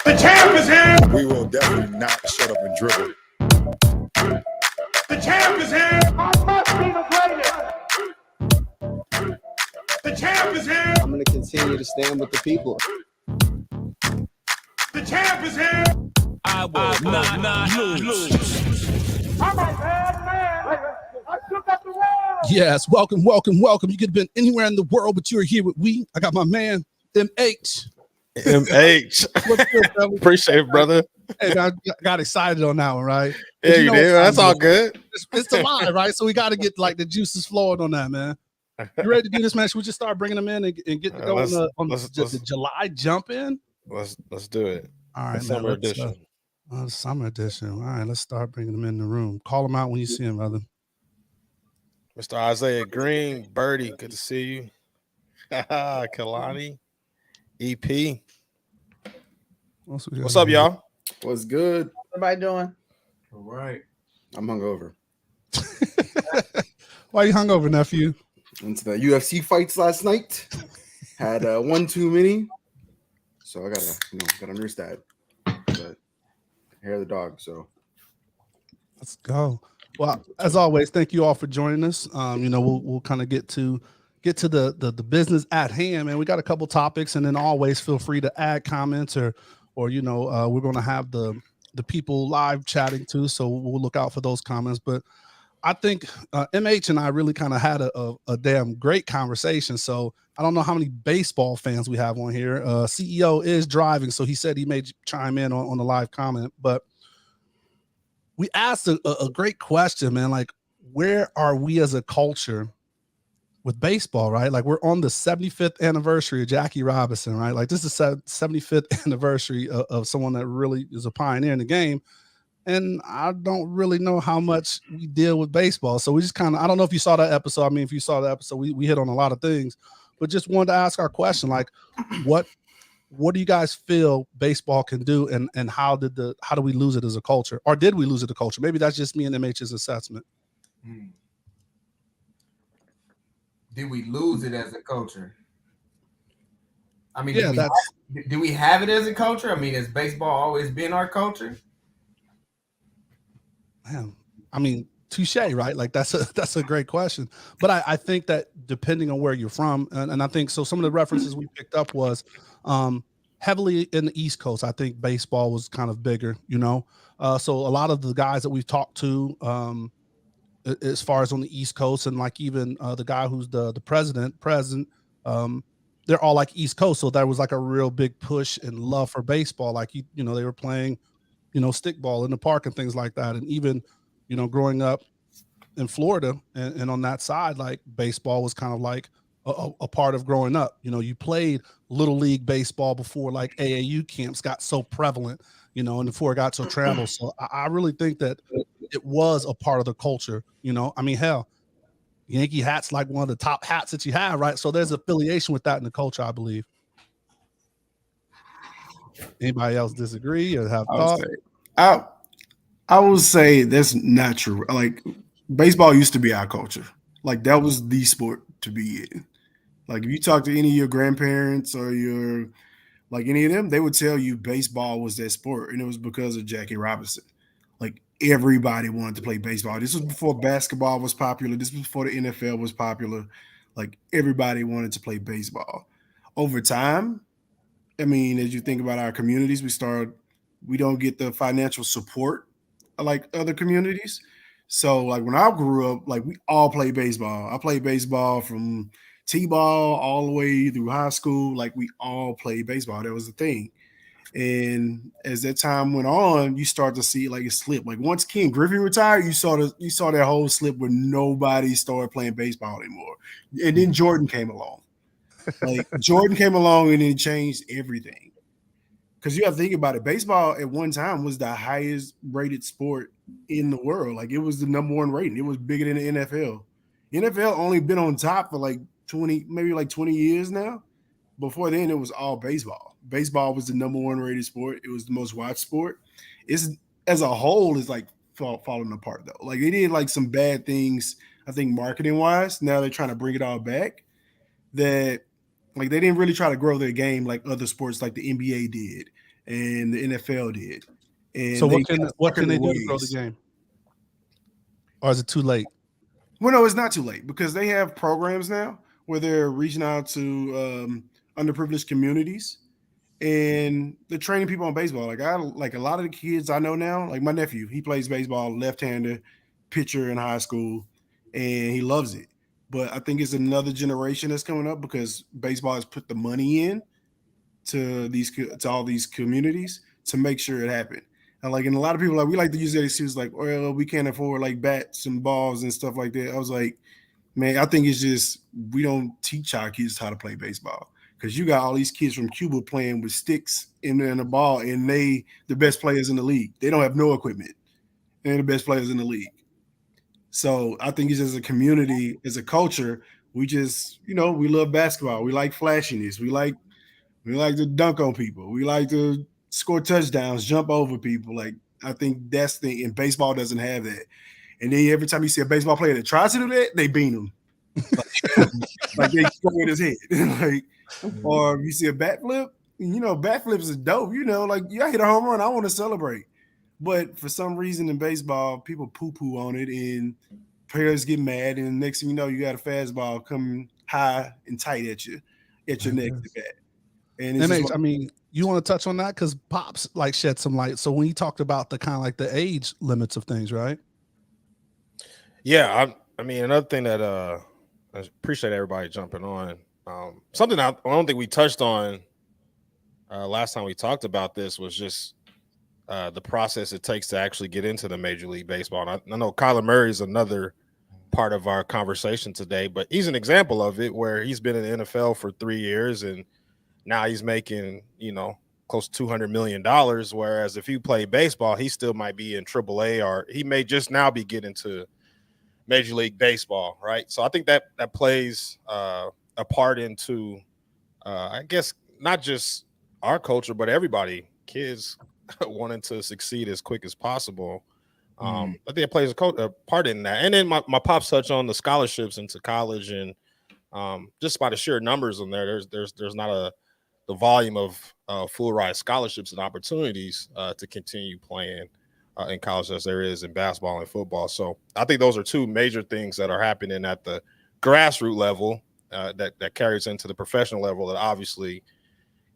The champ is here. We will definitely not shut up and dribble. The champ is here. I must be the greatest. The champ is here. I'm going to continue to stand with the people. The champ is here. I will not lose. I'm a bad man. I took up the world. Yes, welcome. You could have been anywhere in the world, but you're here with we. I got my man, MH. MH. What's good, brother? Appreciate it, brother. Hey, I got excited on that one, right? Yeah, you did. That's all good. It's a lie, right? So we got to get like the juices flowing on that, man. You ready to do this, man? Should we just start bringing them in and get to go on the July jump in? Let's do it. All right, summer edition. Summer edition. All right, let's start bringing them in the room. Call them out when you see them, brother. Mr. Isaiah Green, Birdie, good to see you. Kalani, EP. What's up, y'all? What's good? Everybody doing? All right. I'm hungover. Why you hungover, nephew? Went to the UFC fights last night. Had one too many. So I gotta nurse that. But hair of the dog, so let's go. Well, as always, thank you all for joining us. We'll kind of get to the business at hand, man. We got a couple topics, and then always feel free to add comments or we're gonna have the people live chatting too, so we'll look out for those comments. But I think MH and I really kind of had a damn great conversation. So I don't know how many baseball fans we have on here. CEO is driving, so he said he may chime in on the live comment. But we asked a great question, man. Like, where are we as a culture with baseball, right? Like, we're on the 75th anniversary of Jackie Robinson, right? Like, this is the 75th anniversary of someone that really is a pioneer in the game. And I don't really know how much we deal with baseball. So we just kind of, I don't know if you saw that episode. I mean, if you saw the episode, we hit on a lot of things, but just wanted to ask our question, like, what do you guys feel baseball can do? And how do we lose it as a culture? Or did we lose it as a culture? Maybe that's just me and MH's assessment. Did we lose it as a culture? I mean, yeah, do we have it as a culture? I mean, has baseball always been our culture? Man, I mean, touche, right? Like that's a great question. But I think that depending on where you're from, and I think so some of the references we picked up was heavily in the East Coast. I think baseball was kind of bigger, so a lot of the guys that we've talked to as far as on the East Coast, and like even the guy who's the president, they're all like East Coast. So there was like a real big push and love for baseball. Like, they were playing stickball in the park and things like that. And even, growing up in Florida and on that side, like baseball was kind of like a part of growing up. You played little league baseball before like AAU camps got so prevalent, and before it got so traveled. So I really think that it was a part of the culture. I mean, hell, Yankee hat's like one of the top hats that you have, right? So there's affiliation with that in the culture, I believe. Anybody else disagree or have thoughts? I would say that's not true. Like, baseball used to be our culture. Like, that was the sport to be in. Like, if you talk to any of your grandparents or any of them, they would tell you baseball was that sport, and it was because of Jackie Robinson. Like, everybody wanted to play baseball. This was before basketball was popular. This was before the NFL was popular. Like, everybody wanted to play baseball. Over time, I mean, as you think about our communities, we don't get the financial support like other communities. So like when I grew up, like we all played baseball. I played baseball from T-ball all the way through high school. Like we all played baseball. That was the thing. And as that time went on, you start to see like a slip. Like once Ken Griffey retired, you saw that whole slip where nobody started playing baseball anymore. And then Jordan came along. Like Jordan came along and it changed everything. Because you have to think about it. Baseball at one time was the highest rated sport in the world. Like it was the number one rating. It was bigger than the NFL. NFL only been on top for like 20 years now. Before then, it was all baseball. Baseball was the number one rated sport. It was the most watched sport. It's as a whole is like falling apart though. Like they did like some bad things, I think marketing wise. Now they're trying to bring it all back. That like they didn't really try to grow their game like other sports like the NBA did. and the NFL did. And So they what can they their do to grow the ways. game? Or is it too late? Well, no, it's not too late because they have programs now where they're reaching out to underprivileged communities and they're training people on baseball. Like a lot of the kids I know now, like my nephew, he plays baseball, left-hander, pitcher in high school, and he loves it. But I think it's another generation that's coming up because baseball has put the money in to all these communities to make sure it happened. And a lot of people we like to use that excuse like, well, we can't afford like bats and balls and stuff like that. I was like, man, I think it's just we don't teach our kids how to play baseball because you got all these kids from Cuba playing with sticks and a ball, and they the best players in the league. They don't have no equipment. They're the best players in the league. So I think it's as a community, as a culture, we just we love basketball. We like flashiness. We like to dunk on people. We like to score touchdowns, jump over people. Like I think that's the and baseball doesn't have that. And then every time you see a baseball player that tries to do that, they beat him. Like they scored his head. Or if you see a bat flip, bat flips is dope. Like I hit a home run, I want to celebrate. But for some reason in baseball, people poo-poo on it and players get mad, and next thing you know, you got a fastball coming high and tight at your next bat. And it's you want to touch on that because Pops shed some light. So when he talked about the kind of the age limits of things, right? Yeah, another thing that I appreciate everybody jumping on. Something I don't think we touched on last time we talked about this was just the process it takes to actually get into the Major League Baseball. And I know Kyler Murray is another part of our conversation today, but he's an example of it where he's been in the NFL for 3 years and now he's making, close to $200 million. Whereas if you play baseball, he still might be in AAA or he may just now be getting to Major League Baseball, right? So I think that plays a part into, I guess, not just our culture, but everybody, kids wanting to succeed as quick as possible. I think it plays a part in that. And then my pops touch on the scholarships into college and just by the sheer numbers in there, there's not the volume of full ride scholarships and opportunities to continue playing in college as there is in basketball and football. So I think those are two major things that are happening at the grassroots level that carries into the professional level that obviously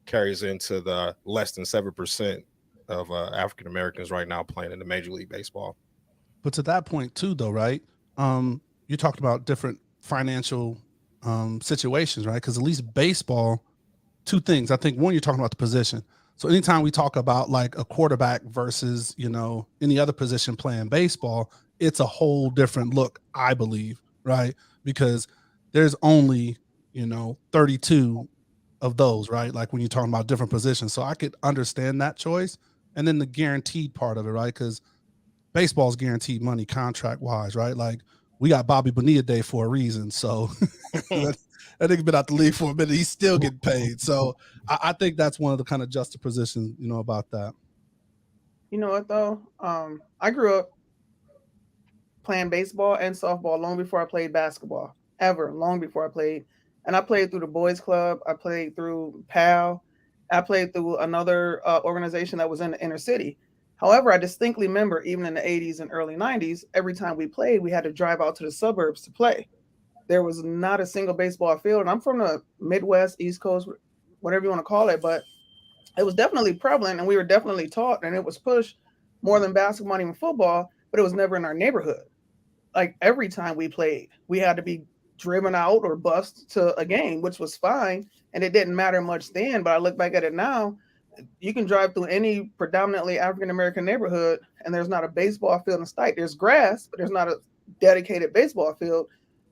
carries into the less than 7% of African Americans right now playing in the Major League Baseball. But to that point too, though, right? You talked about different financial situations, right? Because at least baseball, two things. I think one, you're talking about the position. So anytime we talk about a quarterback versus, any other position playing baseball, it's a whole different look, I believe, right? Because there's only, 32 of those, right? Like when you're talking about different positions. So I could understand that choice. And then the guaranteed part of it, right? Because baseball's guaranteed money contract wise, right? Like we got Bobby Bonilla Day for a reason. So that nigga been out the league for a minute. He's still getting paid. So I think that's one of the kind of juxtapositions, about that. You know what though? I grew up playing baseball and softball long before I played basketball. Long before I played. And I played through the boys club. I played through PAL. I played through another organization that was in the inner city. However, I distinctly remember even in the 80s and early 90s, every time we played, we had to drive out to the suburbs to play. There was not a single baseball field. And I'm from the Midwest, East Coast, whatever you want to call it. But it was definitely prevalent and we were definitely taught and it was pushed more than basketball, even football, but it was never in our neighborhood. Like every time we played, we had to be driven out or bused to a game, which was fine. And it didn't matter much then, but I look back at it now, you can drive through any predominantly African-American neighborhood and there's not a baseball field in sight. There's grass, but there's not a dedicated baseball field.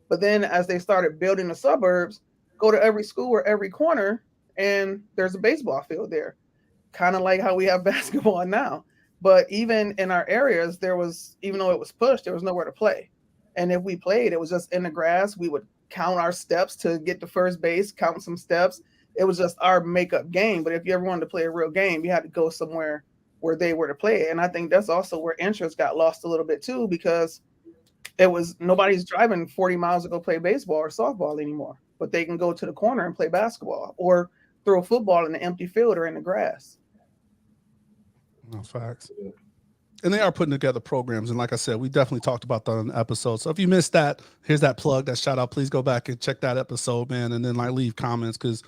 But then as they started building the suburbs, go to every school or every corner and there's a baseball field there. Kind of like how we have basketball now. But even in our areas, even though it was pushed, there was nowhere to play. And if we played, it was just in the grass. We would count our steps to get to first base, count some steps. It was just our makeup game. But if you ever wanted to play a real game, you had to go somewhere where they were to play it. And I think that's also where interest got lost a little bit too, because nobody's driving 40 miles to go play baseball or softball anymore, but they can go to the corner and play basketball or throw a football in the empty field or in the grass. No, facts. And they are putting together programs. And like I said, we definitely talked about that on the episode. So if you missed that, here's that plug, that shout out. Please go back and check that episode, man. And then like leave comments because,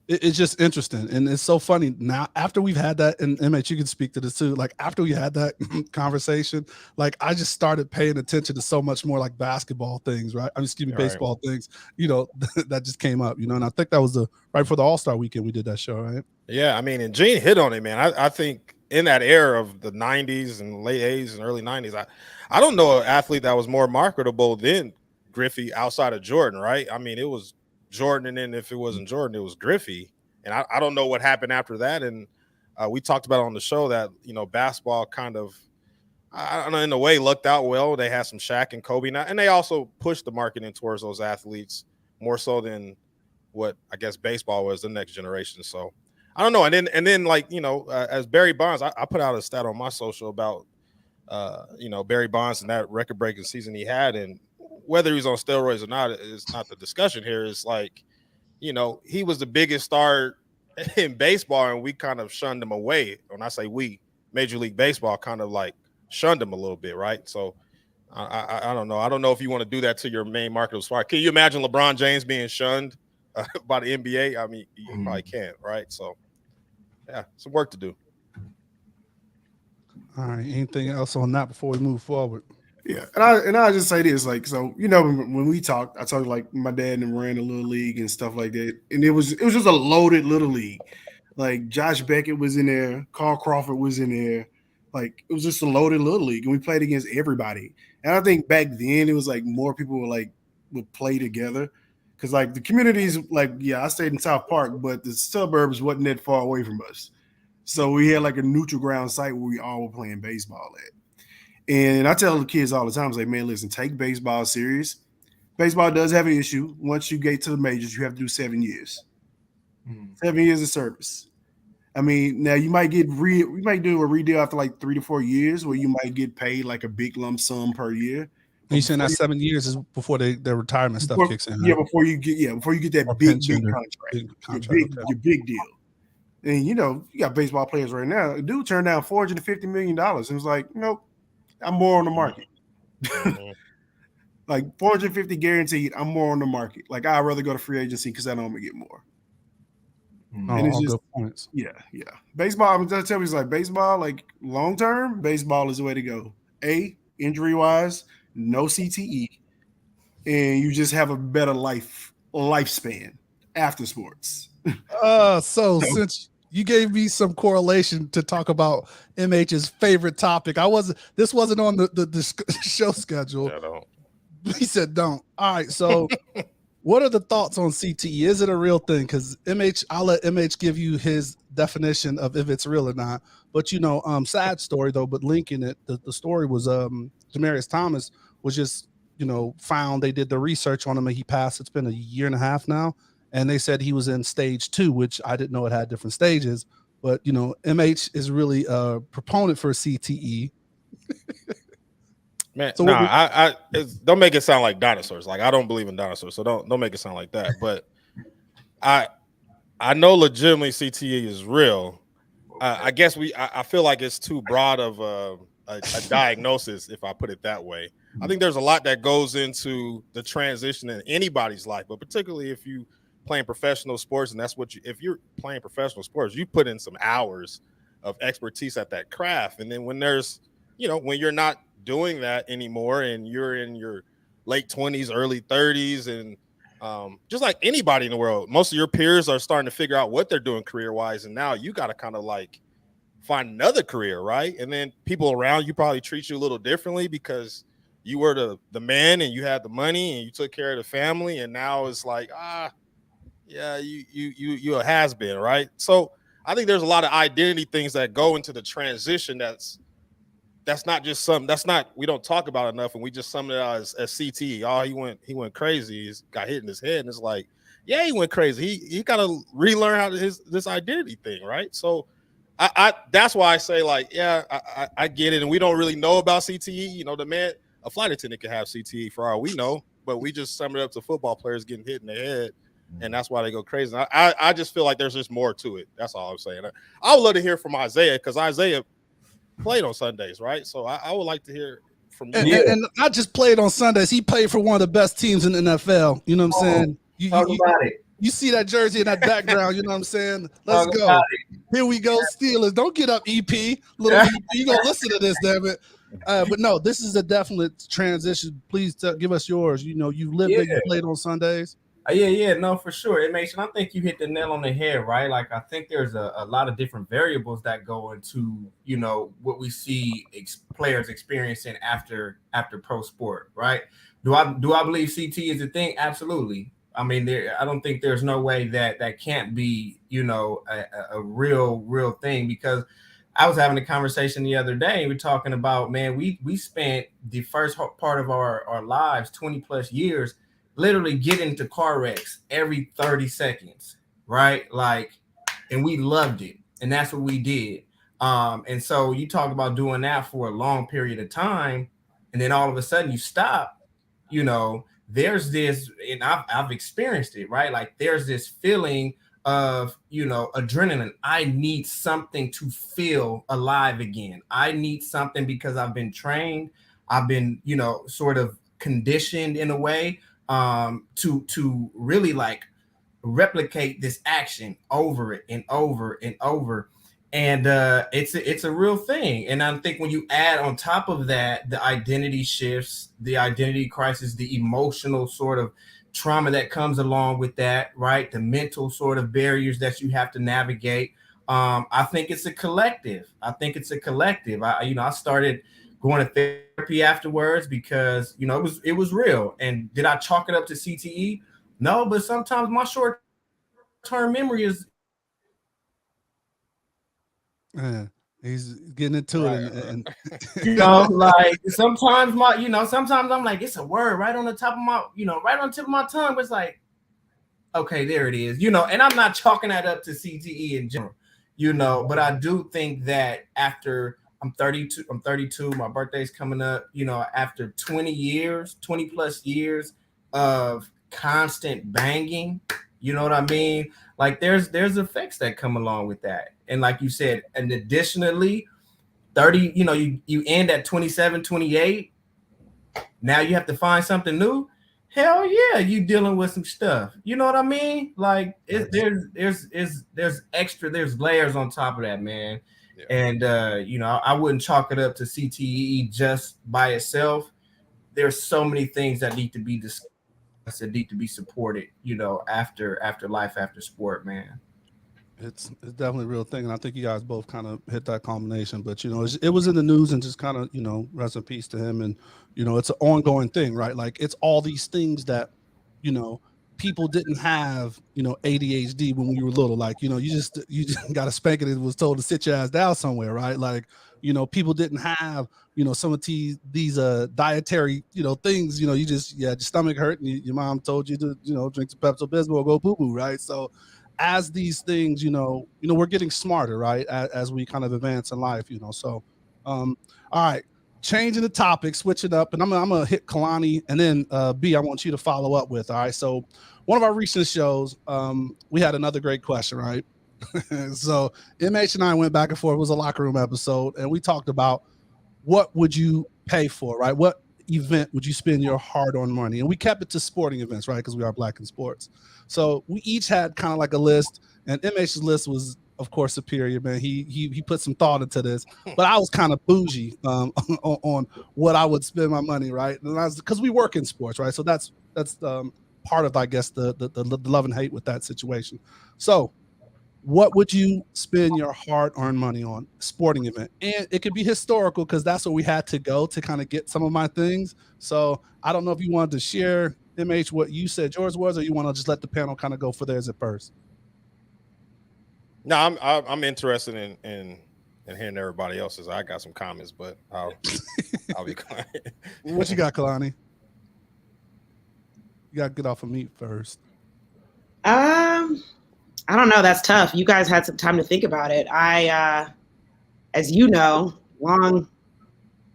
it's just interesting. And it's so funny now after we've had that, and MH, you can speak to this too. Like after we had that conversation, like I just started paying attention to so much more like basketball things, right? Baseball things, that just came up, and I think that was right before the All-Star weekend we did that show, right? Yeah, I mean, and Gene hit on it, man. I think in that era of the 90s and late 80s and early 90s, I don't know an athlete that was more marketable than Griffey outside of Jordan, right? I mean, it was Jordan, and then if it wasn't Jordan, it was Griffey. And I don't know what happened after that. And we talked about on the show that, basketball kind of, I don't know, in a way lucked out well. They had some Shaq and Kobe now, and they also pushed the marketing towards those athletes more so than what I guess baseball was the next generation. So I don't know. And then like, as Barry Bonds, I put out a stat on my social about, Barry Bonds and that record breaking season he had, and whether he was on steroids or not is not the discussion here. It's like, he was the biggest star in baseball, and we kind of shunned him away. When I say we, Major League Baseball kind of like shunned him a little bit, right? So I don't know. I don't know if you want to do that to your main market star. Can you imagine LeBron James being shunned by the NBA? I mean, you probably can't, right? So, yeah, some work to do. All right. Anything else on that before we move forward? Yeah, and I just say this, like, so when we talked, I talked like my dad and ran a little league and stuff like that, and it was just a loaded little league. Like Josh Beckett was in there, Carl Crawford was in there, like it was just a loaded little league, and we played against everybody. And I think back then it was like more people would play together because like the communities, like I stayed in South Park, but the suburbs wasn't that far away from us, so we had like a neutral ground site where we all were playing baseball at. And I tell the kids all the time, I was like, man, listen, take baseball serious. Baseball does have an issue. Once you get to the majors, you have to do 7 years. 7 years of service. I mean, now you might do a redeal after like 3 to 4 years where you might get paid like a big lump sum per year. And you saying that 7 years is before their retirement stuff kicks in? Yeah, right? before you get that big contract. Your big deal. And you got baseball players right now. A dude turned down $450 million and was like, nope. I'm more on the market. Like 450 guaranteed. I'm more on the market. Like I'd rather go to free agency because I know I'm gonna get more. And it's just, good points. Yeah. Baseball. I'm gonna tell you, it's like baseball. Like long term, baseball is the way to go. Injury wise, no CTE, and you just have a better lifespan after sports. Since you gave me some correlation to talk about MH's favorite topic. This wasn't on the show schedule. Yeah, don't. He said don't. All right. So what are the thoughts on CTE? Is it a real thing? Because I'll let MH give you his definition of if it's real or not. But sad story though, but linking it, the story was Demaryius Thomas was just, found, they did the research on him and he passed. It's been a year and a half now. And they said he was in stage 2, which I didn't know it had different stages. But, MH is really a proponent for CTE. Man, so I don't make it sound like dinosaurs. Like, I don't believe in dinosaurs, so don't make it sound like that. But I know legitimately CTE is real. I guess I feel like it's too broad of a diagnosis, if I put it that way. I think there's a lot that goes into the transition in anybody's life, but particularly if you playing professional sports, and that's if you're playing professional sports, you put in some hours of expertise at that craft. And then when there's, when you're not doing that anymore and you're in your late 20s, early 30s, and just like anybody in the world, most of your peers are starting to figure out what they're doing career-wise, and now you got to kind of like find another career, right? And then people around you probably treat you a little differently because you were the man and you had the money and you took care of the family, and now it's like, yeah, you a has-been, right? So I think there's a lot of identity things that go into the transition that's not just something we don't talk about enough, and we just sum it out as CTE. Oh, he went crazy. He's got hit in his head, and it's like, yeah, he went crazy. He got to relearn how this identity thing, right? So I that's why I say, like, yeah, I get it, and we don't really know about CTE. A flight attendant can have CTE for all we know, but we just sum it up to football players getting hit in the head and that's why they go crazy. I just feel like there's just more to it. That's all I'm saying. I would love to hear from Isaiah because Isaiah played on Sundays, right? So I would like to hear from you. And not just played on Sundays. He played for one of the best teams in the NFL. You know what I'm saying? Talk about it. You see that jersey in that background, you know what I'm saying? Let's Talk go. about Here we go, Steelers. Don't get up, EP. Little EP. You gonna listen to this, damn it. But no, this is a definite transition. Please give us yours. You know, you lived there, you played on Sundays. Yeah, no, for sure. It makes, and I think you hit the nail on the head, right? Like, I think there's a lot of different variables that go into, you know, what we see players experiencing after pro sport, right? Do I believe CT is a thing? Absolutely. I mean, I don't think there's no way that can't be, you know, a real thing, because I was having a conversation the other day. We're talking about, man, we spent the first part of our lives, 20 plus years, literally get into car wrecks every 30 seconds, right? Like, and we loved it. And that's what we did. And so you talk about doing that for a long period of time, and then all of a sudden you stop, you know, there's this, and I've experienced it, right? Like, there's this feeling of, you know, adrenaline. I need something to feel alive again. I need something because I've been trained. I've been, you know, sort of conditioned in a way to really like replicate this action over it and over and over. And it's a real thing. And I think when you add on top of that, the identity shifts, the identity crisis, the emotional sort of trauma that comes along with that, right? The mental sort of barriers that you have to navigate. I think it's a collective. I started going to therapy afterwards because, you know, it was real. And did I chalk it up to CTE? No, but sometimes my short-term memory is. He's getting into it, and you know, like sometimes I'm like, it's a word right on the top of my, you know, right on the tip of my tongue. But it's like, okay, there it is, you know. And I'm not chalking that up to CTE in general, you know, but I do think that after I'm 32, my birthday's coming up, you know, after 20 plus years of constant banging, you know what I mean? Like, there's effects that come along with that. And like you said, and additionally, 30, you know, you end at 27, 28. Now you have to find something new. Hell yeah, you dealing with some stuff. You know what I mean? Like, there's layers on top of that, man. Yeah. And you know, I wouldn't chalk it up to CTE just by itself. There's so many things that need to be discussed, that need to be supported, you know, after life, after sport, man. It's definitely a real thing, and I think you guys both kind of hit that combination. But you know, it was in the news, and just kind of, you know, rest in peace to him. And you know, it's an ongoing thing, right? Like, it's all these things that, you know, people didn't have, you know, ADHD when we were little. Like, you know, you just got a spanking and was told to sit your ass down somewhere, right? Like, you know, people didn't have, you know, some of these dietary, you know, things. You know, you just, your stomach hurt, and your mom told you to, you know, drink some Pepto-Bismol or go poo-poo, right? So as these things, you know, we're getting smarter, right? As we kind of advance in life, you know. So, all right, changing the topic, switching up, and I'm gonna hit Kalani, and then B, I want you to follow up with. All right, so one of our recent shows, we had another great question, right? So MH and I went back and forth. It was a locker room episode, and we talked about what would you pay for, right? What event would you spend your hard-earned money? And we kept it to sporting events, right? Because we are black in sports. So we each had kind of like a list, and MH's list was, of course, superior, man. He put some thought into this, but I was kind of bougie on what I would spend my money, right? And because we work in sports, right? So that's part of, I guess, the love and hate with that situation. So what would you spend your hard-earned money on? Sporting event, and it could be historical, because that's where we had to go to kind of get some of my things. So I don't know if you wanted to share, MH, what you said yours was, or you want to just let the panel kind of go for theirs at first. No, I'm interested in hearing everybody else's. I got some comments, but I'll be quiet. What you got, Kalani? You got to get off of me first. I don't know. That's tough. You guys had some time to think about it. As you know,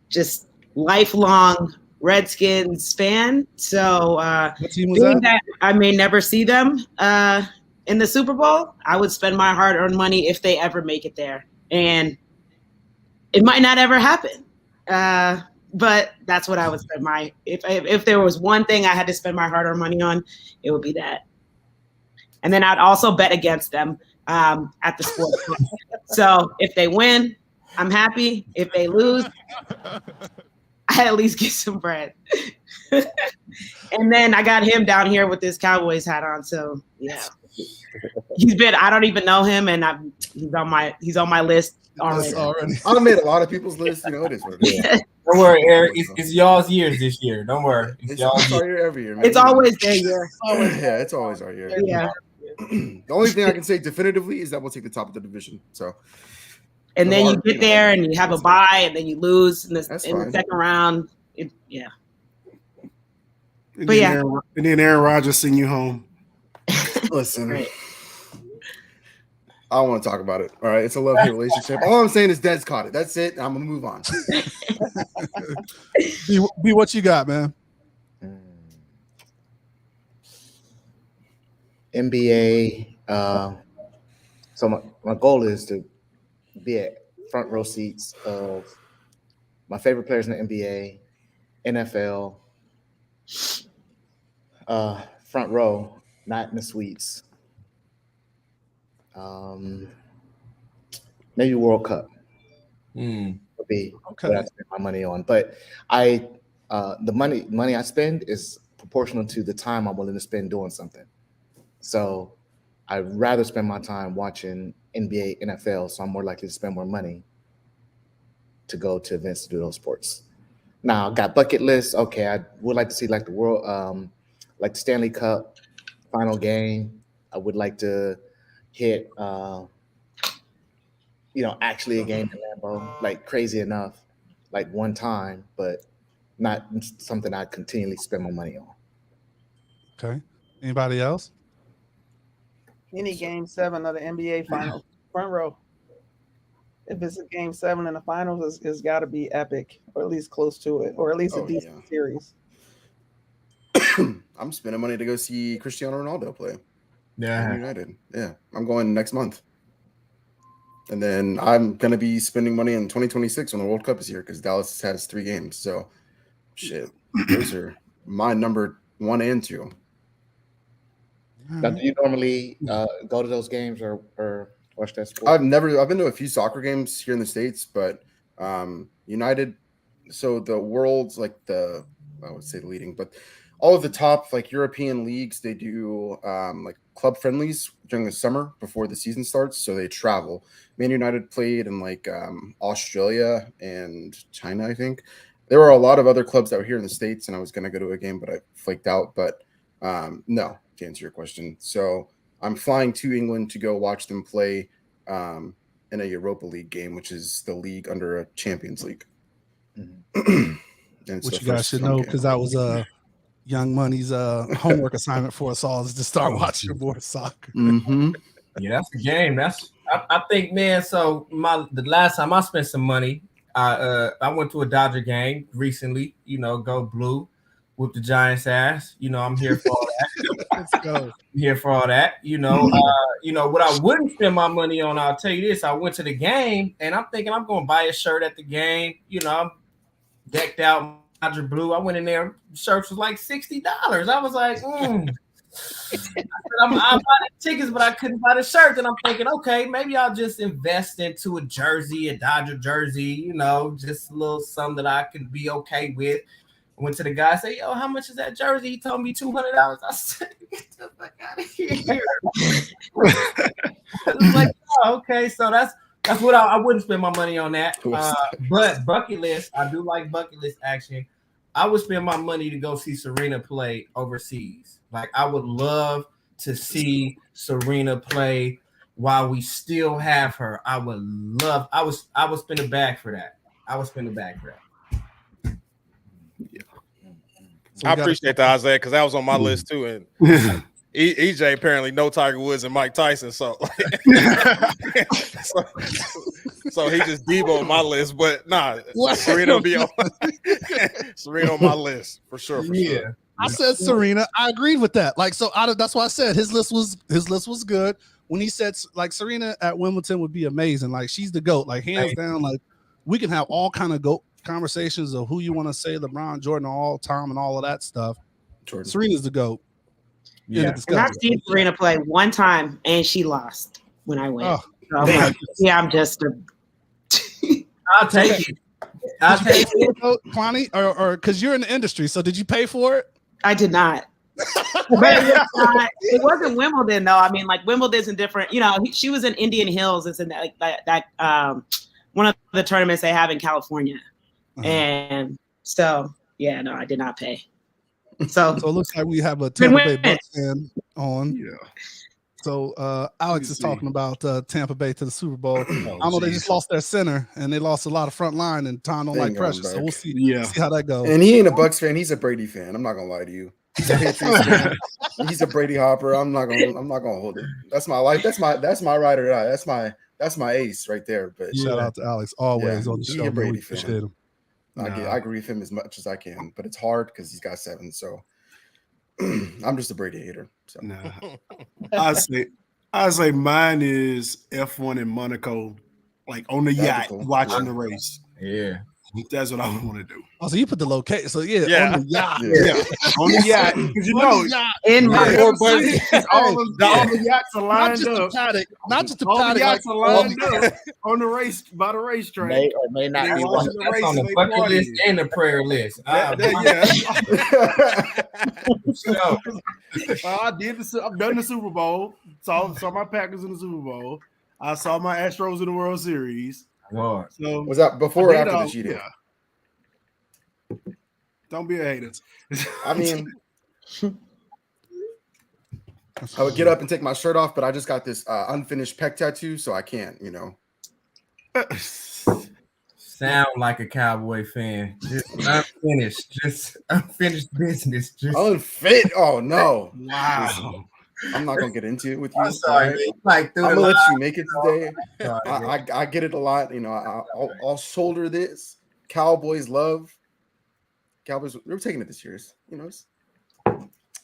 just lifelong Redskins fan. So What team was being that? that I may never see them in the Super Bowl, I would spend my hard-earned money if they ever make it there. And it might not ever happen. But that's what I would spend my if there was one thing I had to spend my hard-earned money on, it would be that. And then I'd also bet against them at the sports book. So if they win, I'm happy. If they lose, I at least get some bread. And then I got him down here with his Cowboys hat on. So yeah, I don't even know him, and he's on my list already. I made a lot of people's list. You know, it is what it is. Don't worry, Eric. It's y'all's years this year. Don't worry. It's our year every year, man. It's always their year. Yeah, it's always our year. Yeah. The only thing I can say definitively is that we'll take the top of the division. So, and then you get there and you have a bye, and then you lose in the second round. Yeah. But yeah, and then Aaron Rodgers send you home. Listen, Right. I don't want to talk about it. All right, it's a love-hate relationship. All I'm saying is Dez caught it. That's it. I'm gonna move on. B, what you got, man? NBA. So my goal is to be at front row seats of my favorite players in the NBA, NFL. Front row, not in the suites. Maybe World Cup would be what I spend my money on. But the money I spend is proportional to the time I'm willing to spend doing something. So I'd rather spend my time watching NBA, NFL, so I'm more likely to spend more money to go to events to do those sports. Now, I got bucket lists. Okay, I would like to see like the world, like the Stanley Cup final game. I would like to hit, actually a game in Lambeau, like crazy enough, like one time, but not something I continually spend my money on. Okay. Anybody else? Any game 7 of the NBA Finals, front row. If it's a game 7 in the finals, it's got to be epic, or at least close to it, or at least a decent series. I'm spending money to go see Cristiano Ronaldo play. Yeah, United. Yeah, I'm going next month, and then I'm gonna be spending money in 2026 when the World Cup is here because Dallas has 3 games. So, shit, those are my number 1 and 2. Now, do you normally go to those games or watch that sport? I've been to a few soccer games here in the States, but United, so the world's like I would say the leading, but all of the top like European leagues, they do like club friendlies during the summer before the season starts. So they travel. Man United played in like Australia and China, I think. There were a lot of other clubs that were here in the States, and I was going to go to a game, but I flaked out. But no, to answer your question. So I'm flying to England to go watch them play in a Europa League game, which is the league under a Champions League. Which you guys should know because that was Young Money's homework assignment for us all is to start watching more soccer. Mm-hmm. Yeah, that's the game. I think, man. So the last time I spent some money, I went to a Dodger game recently. Go blue, whoop the Giants' ass. I'm here for all that. Let's go. I'm here for all that. What I wouldn't spend my money on. I'll tell you this: I went to the game, and I'm thinking I'm going to buy a shirt at the game. I'm decked out. Dodger blue. I went in there. Shirts was like $60. I was like, I bought the tickets, but I couldn't buy the shirt. And I'm thinking, okay, maybe I'll just invest into a jersey, a Dodger jersey. Just a little something that I could be okay with. I went to the guy, said, "Yo, how much is that jersey?" He told me $200. I said, "Get the fuck out of here." I was like, oh, okay, so that's what I wouldn't spend my money on that. But bucket list, I do like bucket list action. I would spend my money to go see Serena play overseas. Like I would love to see Serena play while we still have her. I would spend a bag for that. So I appreciate that, Isaiah, because that was on my list too. And EJ apparently know Tiger Woods and Mike Tyson. So So he just Debo on my list, but nah, Serena will be on Serena on my list for sure. I said Serena. I agreed with that. Like, so that's why I said his list was good. When he said like Serena at Wimbledon would be amazing. Like, she's the GOAT. Like, hands down. Like, we can have all kind of GOAT conversations of who you want to say LeBron, Jordan, all time, and all of that stuff. Jordan. Serena's the GOAT. Yeah, and I've seen Serena play one time, and she lost when I went. Oh, so I'm like, yeah, I'm just a. I'll take it. I'll take it, Kwani, or because you're in the industry. So did you pay for it? I did not. But it wasn't Wimbledon though. I mean, like Wimbledon's in different. You know, she was in Indian Hills. It's in that one of the tournaments they have in California, and so yeah, no, I did not pay. So it looks like we have a Tampa Bay Bucks fan on. Yeah. So Alex is talking about Tampa Bay to the Super Bowl. I know they just lost their center and they lost a lot of front line and Tom don't like pressure. So we'll see. See how that goes. And he ain't a Bucks fan. He's a Brady fan. I'm not gonna lie to you. He's a Patriots fan. He's a Brady hopper. I'm not gonna hold it. That's my life. That's my ride or die. That's my ace right there. But shout out to Alex always on the show. He's a Brady fan. Him. I agree with him as much as I can, but it's hard because he's got 7. So I'm just a Brady hater. So. Nah. I say mine is F1 in Monaco, like on the yacht watching the race. Yeah. That's what I want to do. Oh, so you put the location. So on the yacht. On the yacht. Because you know, in my all the yachts are lined up. Not just the all paddock. The yachts are lined up on the race by the racetrack. May or may not be watching the race on the bucket list and the prayer list. I did I've done the Super Bowl. Saw my Packers in the Super Bowl. I saw my Astros in the World Series. Lord. So was that before or after the cheating? Yeah. Don't be a hater. I mean, I would get up and take my shirt off, but I just got this unfinished pec tattoo, so I can't, you know. Sound like a Cowboy fan. Just unfinished business. Just unfit. Oh no! Wow. I'm not gonna get into it with you. I'm sorry, man. I'm gonna let you make it today. I get it a lot. You know, I'll shoulder this. Cowboys love. Cowboys. They're taking it this year. You know.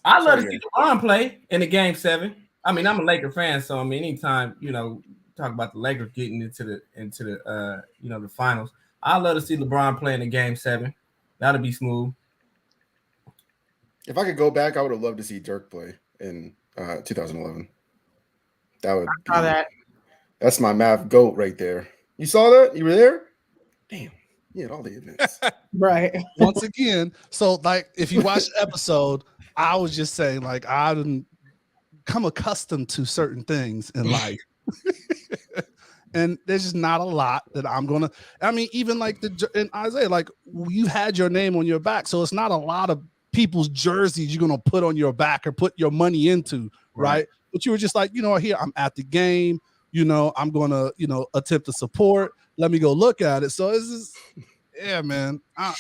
I love to see LeBron play in the Game 7. I mean, I'm a Laker fan, so I mean, anytime talk about the Lakers getting into the the finals, I love to see LeBron play in the Game 7. That'll be smooth. If I could go back, I would have loved to see Dirk play in 2011. That would. I saw that. That's my math GOAT right there. You saw that? You were there? Damn. You had all the events. Right. Once again, so like if you watch the episode, I was just saying like I didn't come accustomed to certain things in life. And there's just not a lot that I'm gonna. I mean, even like in Isaiah, like you had your name on your back, so it's not a lot of people's jerseys you're gonna put on your back or put your money into, right? But you were just like, here I'm at the game, I'm gonna, attempt to support. Let me go look at it. So it's just, yeah, man. I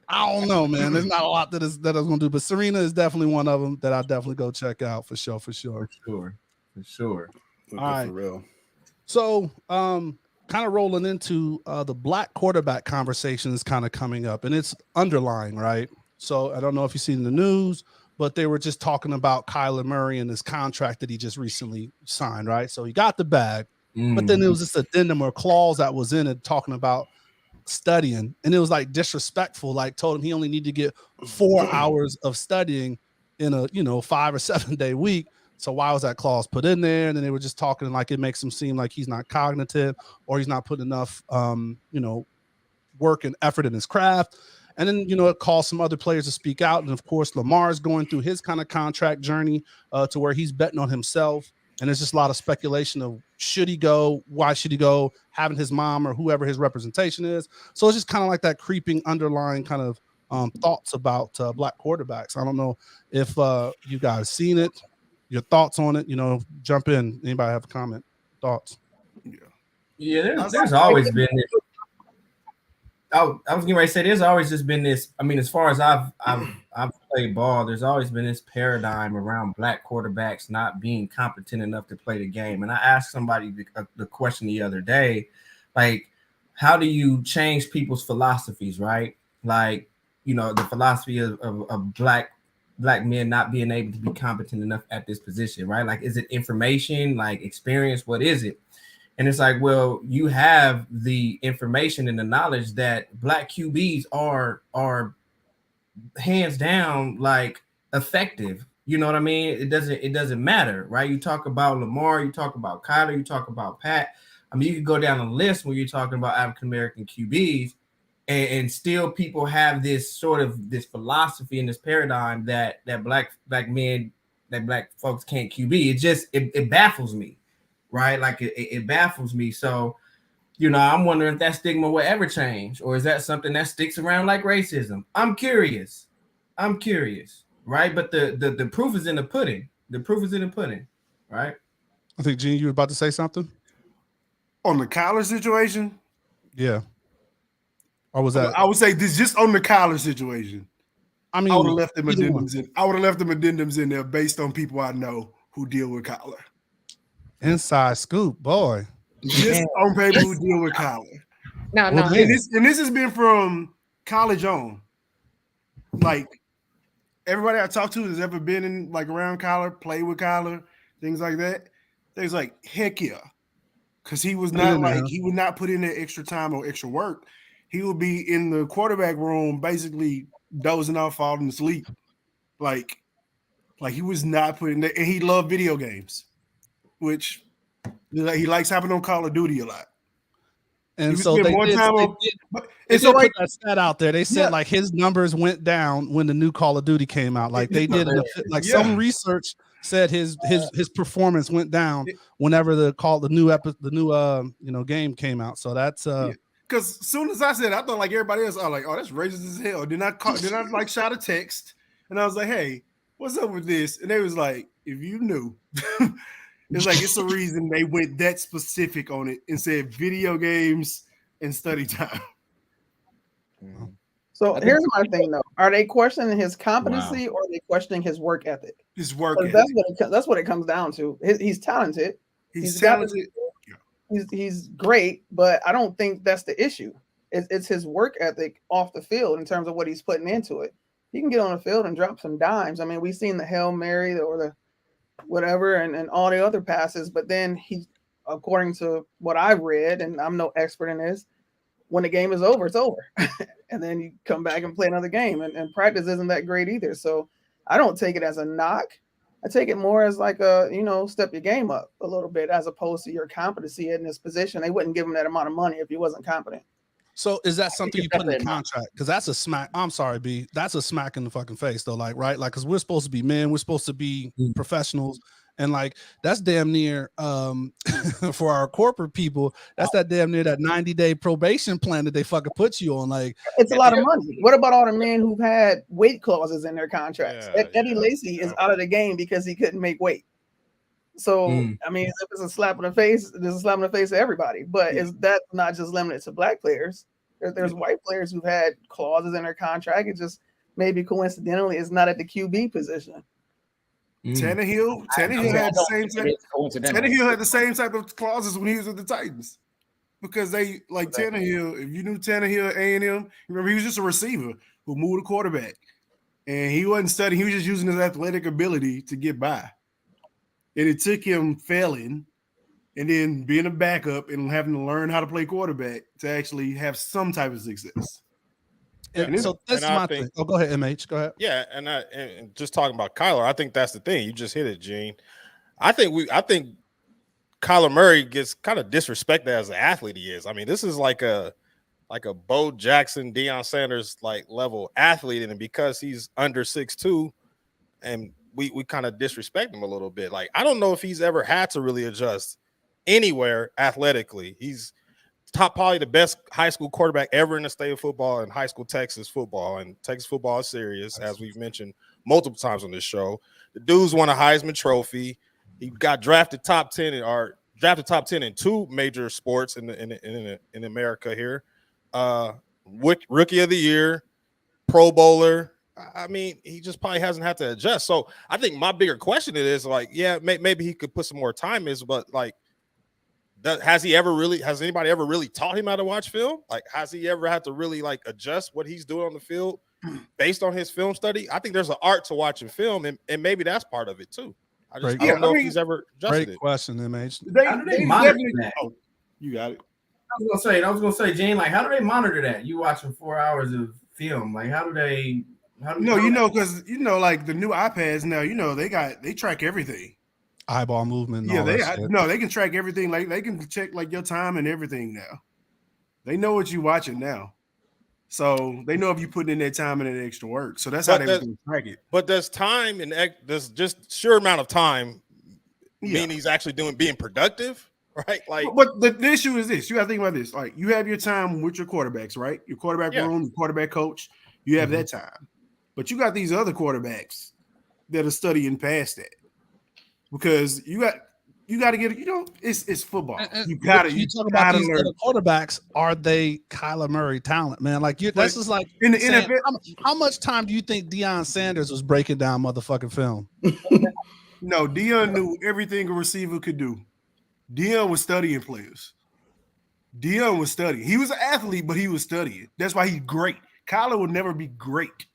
don't know, man. There's not a lot that I was gonna do, but Serena is definitely one of them that I definitely go check out for sure. For sure. All right, for real. So, kind of rolling into the black quarterback conversation is kind of coming up, and it's underlying, right? So I don't know if you've seen the news, but they were just talking about Kyler Murray and his contract that he just recently signed, right? So he got the bag, but then there was this addendum or clause that was in it talking about studying, and it was like disrespectful, like told him he only needed to get 4 hours of studying in a 5 or 7 day week. So why was that clause put in there? And then they were just talking like it makes him seem like he's not cognitive or he's not putting enough work and effort in his craft. And then, it caused some other players to speak out. And of course, Lamar's going through his kind of contract journey to where he's betting on himself. And there's just a lot of speculation of should he go? Why should he go? Having his mom or whoever his representation is. So it's just kind of like that creeping underlying kind of thoughts about black quarterbacks. I don't know if you guys seen it, your thoughts on it, jump in. Anybody have a comment, thoughts? Yeah, there's always been this. I was getting ready to say there's always just been this. I mean, as far as I've played ball, there's always been this paradigm around black quarterbacks not being competent enough to play the game. And I asked somebody the question the other day, like, how do you change people's philosophies, right? Like, the philosophy of black men not being able to be competent enough at this position, right? Like, is it information, like experience? What is it? And it's like, well, you have the information and the knowledge that black QBs are hands down like effective. You know what I mean? It doesn't matter, right? You talk about Lamar, you talk about Kyler, you talk about Pat. I mean, you could go down a list when you're talking about African American QBs, and still people have this sort of this philosophy and this paradigm that black men, that black folks can't QB. It just it baffles me. Right, like it baffles me. So, I'm wondering if that stigma will ever change, or is that something that sticks around like racism? I'm curious, right? But the proof is in the pudding. The proof is in the pudding, right? I think Gene, you were about to say something on the Kyler situation. Yeah, or was that? I would say this just on the Kyler situation. I mean, I would have left them addendums in. I would have left them addendums in there based on people I know who deal with Kyler. Inside scoop, boy. Just on paper who deal with Kyler. No. And this has been from college on. Like, everybody I talked to has ever been in, like, around Kyler, played with Kyler, things like that. They's like, heck yeah. Because he was not he would not put in that extra time or extra work. He would be in the quarterback room basically dozing off, falling asleep. Like he was not putting that, and he loved video games, which he likes hopping on Call of Duty a lot. And so they put that stat out there. They said like his numbers went down when the new Call of Duty came out. Like they did, some research said his performance went down whenever the new game came out. So that's because as soon as I said, I thought like everybody else, I was like, oh, that's racist as hell. Did not like shot a text, and I was like, hey, what's up with this? And they was like, if you knew. It's like it's a reason they went that specific on it and said video games and study time. So here's my thing, though: are they questioning his competency or are they questioning his work ethic? His work ethic. That's what it comes down to. He's talented. He's talented. He's great, but I don't think that's the issue. It's his work ethic off the field in terms of what he's putting into it. He can get on the field and drop some dimes. I mean, we've seen the Hail Mary or the whatever and all the other passes, but then he, according to what I've read, and I'm no expert in this, when the game is over, it's over. And then you come back and play another game, and practice isn't that great either. So I don't take it as a knock. I take it more as like a, step your game up a little bit as opposed to your competency in this position. They wouldn't give him that amount of money if he wasn't competent. So is that something you put in the contract? Because that's a smack. I'm sorry, B. That's a smack in the fucking face, though. Like, right? Like, because we're supposed to be men. We're supposed to be professionals. And like, that's damn near for our corporate people. That's that damn near that 90-day probation plan that they fucking put you on. Like, it's a lot of money. What about all the men who've had weight clauses in their contracts? Eddie Lacy is out of the game because he couldn't make weight. So I mean, if it's a slap in the face, there's a slap in the face to everybody. But that's not just limited to black players. There's white players who've had clauses in their contract. It just maybe coincidentally is not at the QB position. Tannehill had the same type. Tannehill had the same type of clauses when he was with the Titans, because they like Tannehill. If you knew Tannehill, A&M, remember he was just a receiver who moved a quarterback, and he wasn't studying. He was just using his athletic ability to get by. And it took him failing and then being a backup and having to learn how to play quarterback to actually have some type of success. And so that's my thing. Oh, go ahead, MH. Go ahead. Yeah, and just talking about Kyler, I think that's the thing. You just hit it, Gene. I think Kyler Murray gets kind of disrespected as an athlete he is. I mean, this is like a Bo Jackson, Deion Sanders like level athlete, and because he's under 6'2", and we kind of disrespect him a little bit. Like, I don't know if he's ever had to really adjust anywhere athletically. He's probably the best high school quarterback ever in the state of football and high school Texas football. And Texas football is serious, as we've mentioned multiple times on this show. The dude's won a Heisman Trophy. He got drafted top 10 in two major sports in America here. rookie of the year, Pro Bowler. I mean, he just probably hasn't had to adjust. So I think my bigger question is like, yeah, maybe he could put some more time in, but like, has anybody ever really taught him how to watch film? Like, has he ever had to really like adjust what he's doing on the field based on his film study? I think there's an art to watching film, and maybe that's part of it too. I don't know if he's ever adjusted it. Question, MH. How do they monitor definitely. that? Oh, you got it. I was gonna say, Gene, like, how do they monitor that? You watching 4 hours of film? Like, how do they? Because like the new iPads now, they track everything. Eyeball movement. Yeah, they can track everything. Like they can check like your time and everything now. They know what you're watching now, so they know if you put in that time and that extra work. So that's how they can track it. But does time and does just sheer amount of time mean he's actually being productive? Right, like, but the issue is this: you got to think about this. Like, you have your time with your quarterbacks, right? Your quarterback room, your quarterback coach. You have that time, but you got these other quarterbacks that are studying past that because you got to get it's football. You got to talk about these other quarterbacks. Are they Kyler Murray talent, man? Like this is like in the NFL. How much time do you think Deion Sanders was breaking down motherfucking film? No, Deion knew everything a receiver could do. Deion was studying players. Deion was studying. He was an athlete, but he was studying. That's why he's great. Kyler will never be great.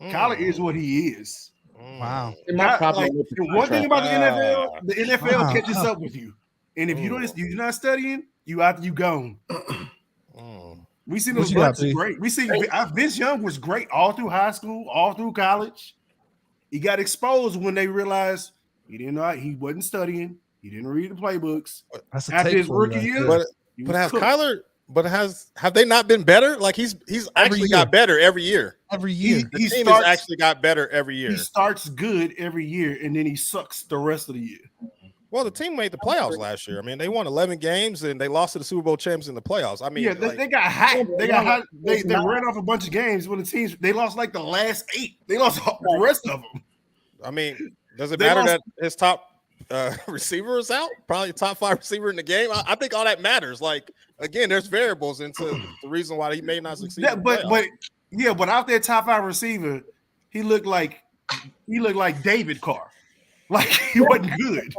Kyler is what he is. Wow. One thing about the NFL catches up with you. And if you're not studying, you gone. We see those great. We see Vince Young was great all through high school, all through college. He got exposed when they realized he didn't know he wasn't studying. He didn't read the playbooks. After his rookie year, have they not been better? Like he's actually got better every year. Every year, the team has actually got better every year. He starts good every year, and then he sucks the rest of the year. Well, the team made the playoffs last year. I mean, they won 11 games and they lost to the Super Bowl champs in the playoffs. I mean, they got hot. They ran off a bunch of games when the teams they lost like the last 8. They lost the rest of them. I mean, does it matter that his top receiver is out? Probably top 5 receiver in the game. I think all that matters. Like, again, there's variables into the reason why he may not succeed. But out there top 5 receiver, he looked like David Carr. Like he wasn't good.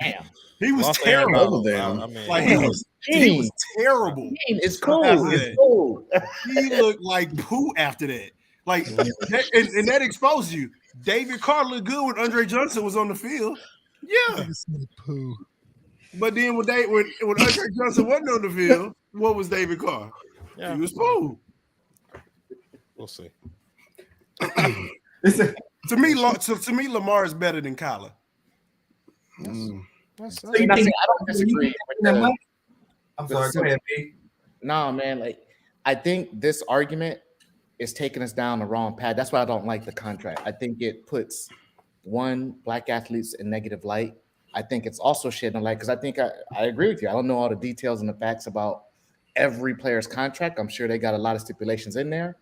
Damn. He was terrible. He was terrible. It's cool. It's cool. He looked like poo after that. Like and that exposed you. David Carr looked good when Andre Johnson was on the field. Yeah. Poo. But then when Andre Johnson wasn't on the field, what was David Carr? Yeah. He was poo. We'll see. To me, Lamar is better than Kyler. I don't disagree. I'm sorry. Go ahead, B. No, man. Like, I think this argument is taking us down the wrong path. That's why I don't like the contract. I think it puts black athletes in negative light. I think it's also shedding light because I think I agree with you. I don't know all the details and the facts about every player's contract. I'm sure they got a lot of stipulations in there.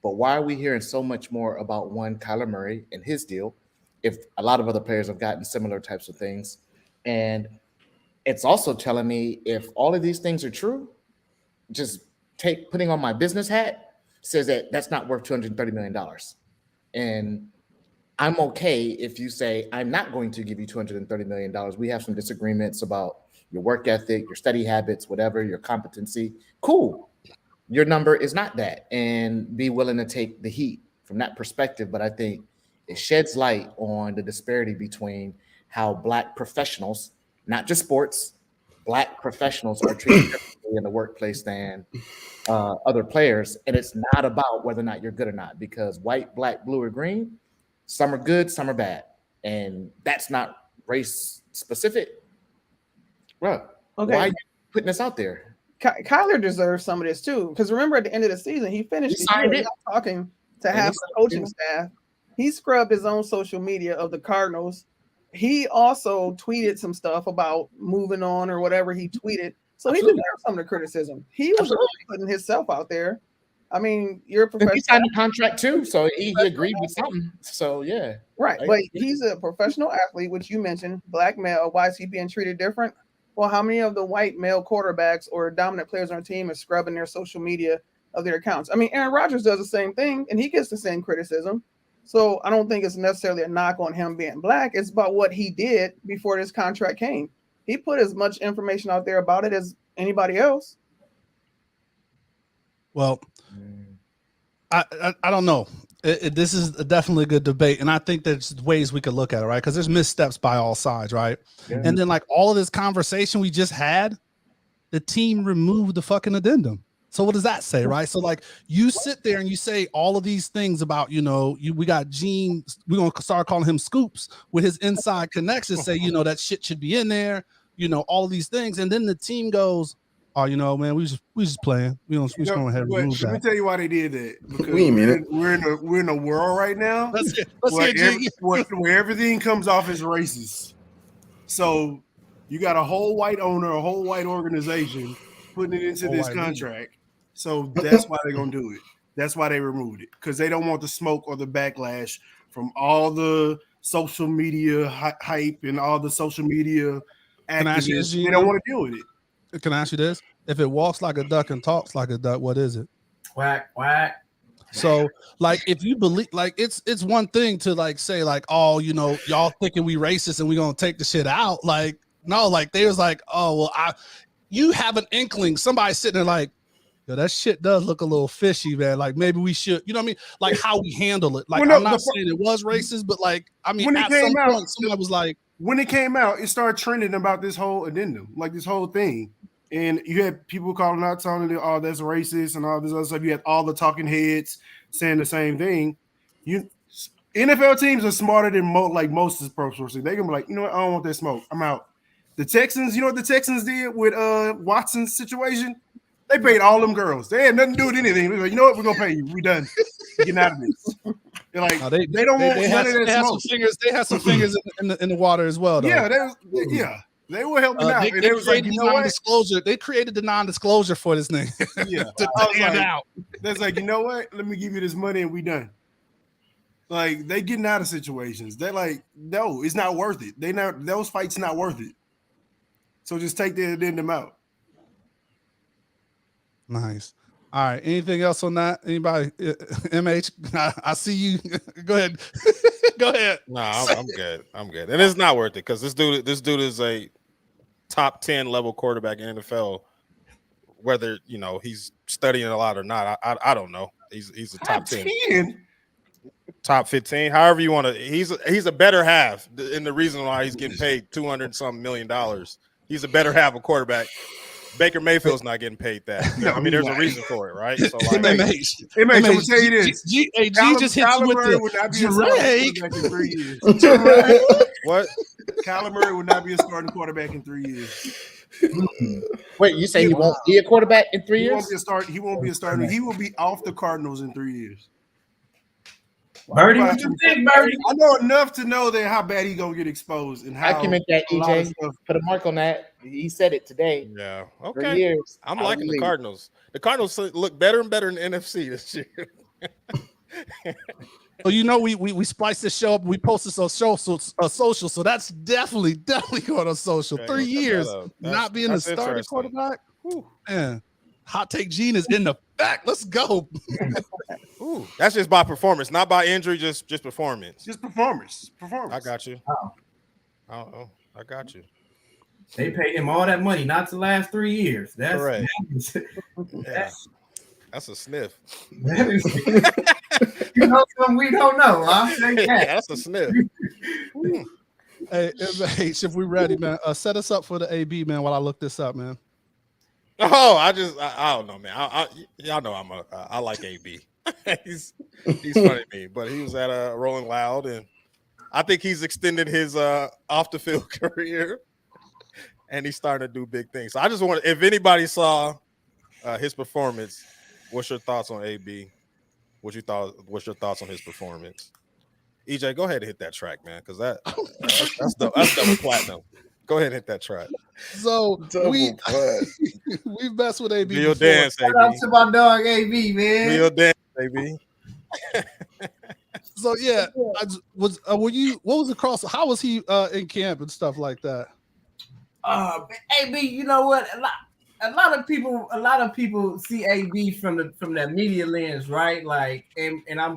But why are we hearing so much more about Kyler Murray and his deal if a lot of other players have gotten similar types of things? And it's also telling me if all of these things are true, just putting on my business hat says that that's not worth $230 million. And I'm okay if you say, I'm not going to give you $230 million. We have some disagreements about your work ethic, your study habits, whatever, your competency. Cool. Your number is not that, and be willing to take the heat from that perspective. But I think it sheds light on the disparity between how black professionals, not just sports, black professionals are treated differently in the workplace than other players. And it's not about whether or not you're good or not, because white, black, blue, or green, some are good, some are bad. And that's not race specific. Bro, why are you putting this out there? Kyler deserves some of this too, because remember at the end of the season he finished the year talking to half the coaching staff. He scrubbed his own social media of the Cardinals. He also tweeted some stuff about moving on or whatever he tweeted. So he deserves some of the criticism. He was really putting himself out there. I mean, you're a professional. He signed a contract too, so he agreed with something. So yeah, right. But he's a professional athlete, which you mentioned, black male. Why is he being treated different? Well, how many of the white male quarterbacks or dominant players on our team are scrubbing their social media of their accounts. I mean, Aaron Rodgers does the same thing, and he gets the same criticism. So I don't think it's necessarily a knock on him being black. It's about what he did before this contract came. He put as much information out there about it as anybody else. Well, I don't know. This is definitely a good debate, and I think there's ways we could look at it, right? Because there's missteps by all sides, right? Yeah. And then, like, all of this conversation we just had, the team removed the fucking addendum. So what does that say, right? So, like, you sit there and you say all of these things about, we got Gene, we're going to start calling him Scoops with his inside connections, say, that shit should be in there, all of these things. And then the team goes, oh, man, we just playing. We just going to have remove that. Let me tell you why they did that. Because we mean it. We're in a world right now where everything comes off as racist. So you got a whole white owner, a whole white organization putting it into this contract. So that's why they're gonna do it. That's why they removed it, because they don't want the smoke or the backlash from all the social media hype and all the social media activists. They don't want to deal with it. Can I ask you this? If it walks like a duck and talks like a duck, what is it? Quack, quack. So, like, if you believe, like, it's one thing to, like, say, like, oh, y'all thinking we racist and we gonna take the shit out. Like, no, like, they was like, oh, well, you have an inkling. Somebody sitting there like, yo, that shit does look a little fishy, man. Like, maybe we should, you know what I mean? Like, how we handle it. Like, I'm not saying it was racist, but, like, I mean, when at some point, somebody was like, when it came out, it started trending about this whole addendum, like this whole thing. And you had people calling out, telling them, oh, that's racist and all this other stuff. You had all the talking heads saying the same thing. NFL teams are smarter than most of the pro sports. They're gonna be like, you know what? I don't want that smoke. I'm out. The Texans, you know what the Texans did with Watson's situation? They paid all them girls. They had nothing to do with anything. They're like, you know what? We're gonna pay you. We done. Getting out of this. They're like, they don't want none of that smoke. They had some fingers in the water as well, though. Yeah, they were helping out. They was like, you know what? They created the non-disclosure for this thing. Yeah, to hand out. That's like, you know what? Let me give you this money and we done. Like, they getting out of situations. They're like, no, it's not worth it. Those fights not worth it. So just take the addendum out. Nice. All right. Anything else on that? Anybody? MH, I see you. Go ahead. Go ahead. No, I'm good. I'm good. And it's not worth it because this dude is a top 10 level quarterback in NFL. Whether he's studying a lot or not, I don't know. He's a top 10. Top 15, however you want to. He's a better half, and the reason why he's getting paid $200-something million. He's a better half of quarterback. Baker Mayfield's not getting paid that. No, I mean, there's a reason for it, right? So, like, I'm gonna tell you this. G just hit you with What? Kyler Murray would not be a starting quarterback in 3 years. Wait, you say he won't be a quarterback in 3 years? He won't be a starter. He will be off the Cardinals in 3 years. Birdie, what you think, Birdie? I know enough to know that how bad he gonna get exposed and how. I can make that, EJ. Put a mark on that. He said it today. Yeah. For Okay. years. I'm liking the Cardinals. The Cardinals look better and better in the NFC this year. Well, we spliced this show up. We posted this on social, so that's definitely going on social. Okay, 3 years not being a starting quarterback. Whew, man. Hot take Gene is in the back. Let's go. Ooh, that's just by performance, not by injury, just performance. Just performance. I got you. Oh, I got you. They paid him all that money not to last 3 years. That's correct. That's a sniff. That is, something we don't know. That's a sniff. Hey, if we ready, man, set us up for the AB, man, while I look this up, man. Oh, I don't know, man. Y'all know I like AB. he's funny to me, but he was at Rolling Loud, and I think he's extended his off the field career, and he's starting to do big things. So I just want, if anybody saw his performance, what's your thoughts on AB? What's your thoughts on his performance? EJ, go ahead and hit that track, man, because that's double platinum. Go ahead and hit that track. So we messed with AB. Real dance, AB. Shout out to my dog AB, man. Real dance, AB. So yeah, what was the cross? How was he in camp and stuff like that? AB, you know what? a lot of people see AB from that media lens, right? Like, and I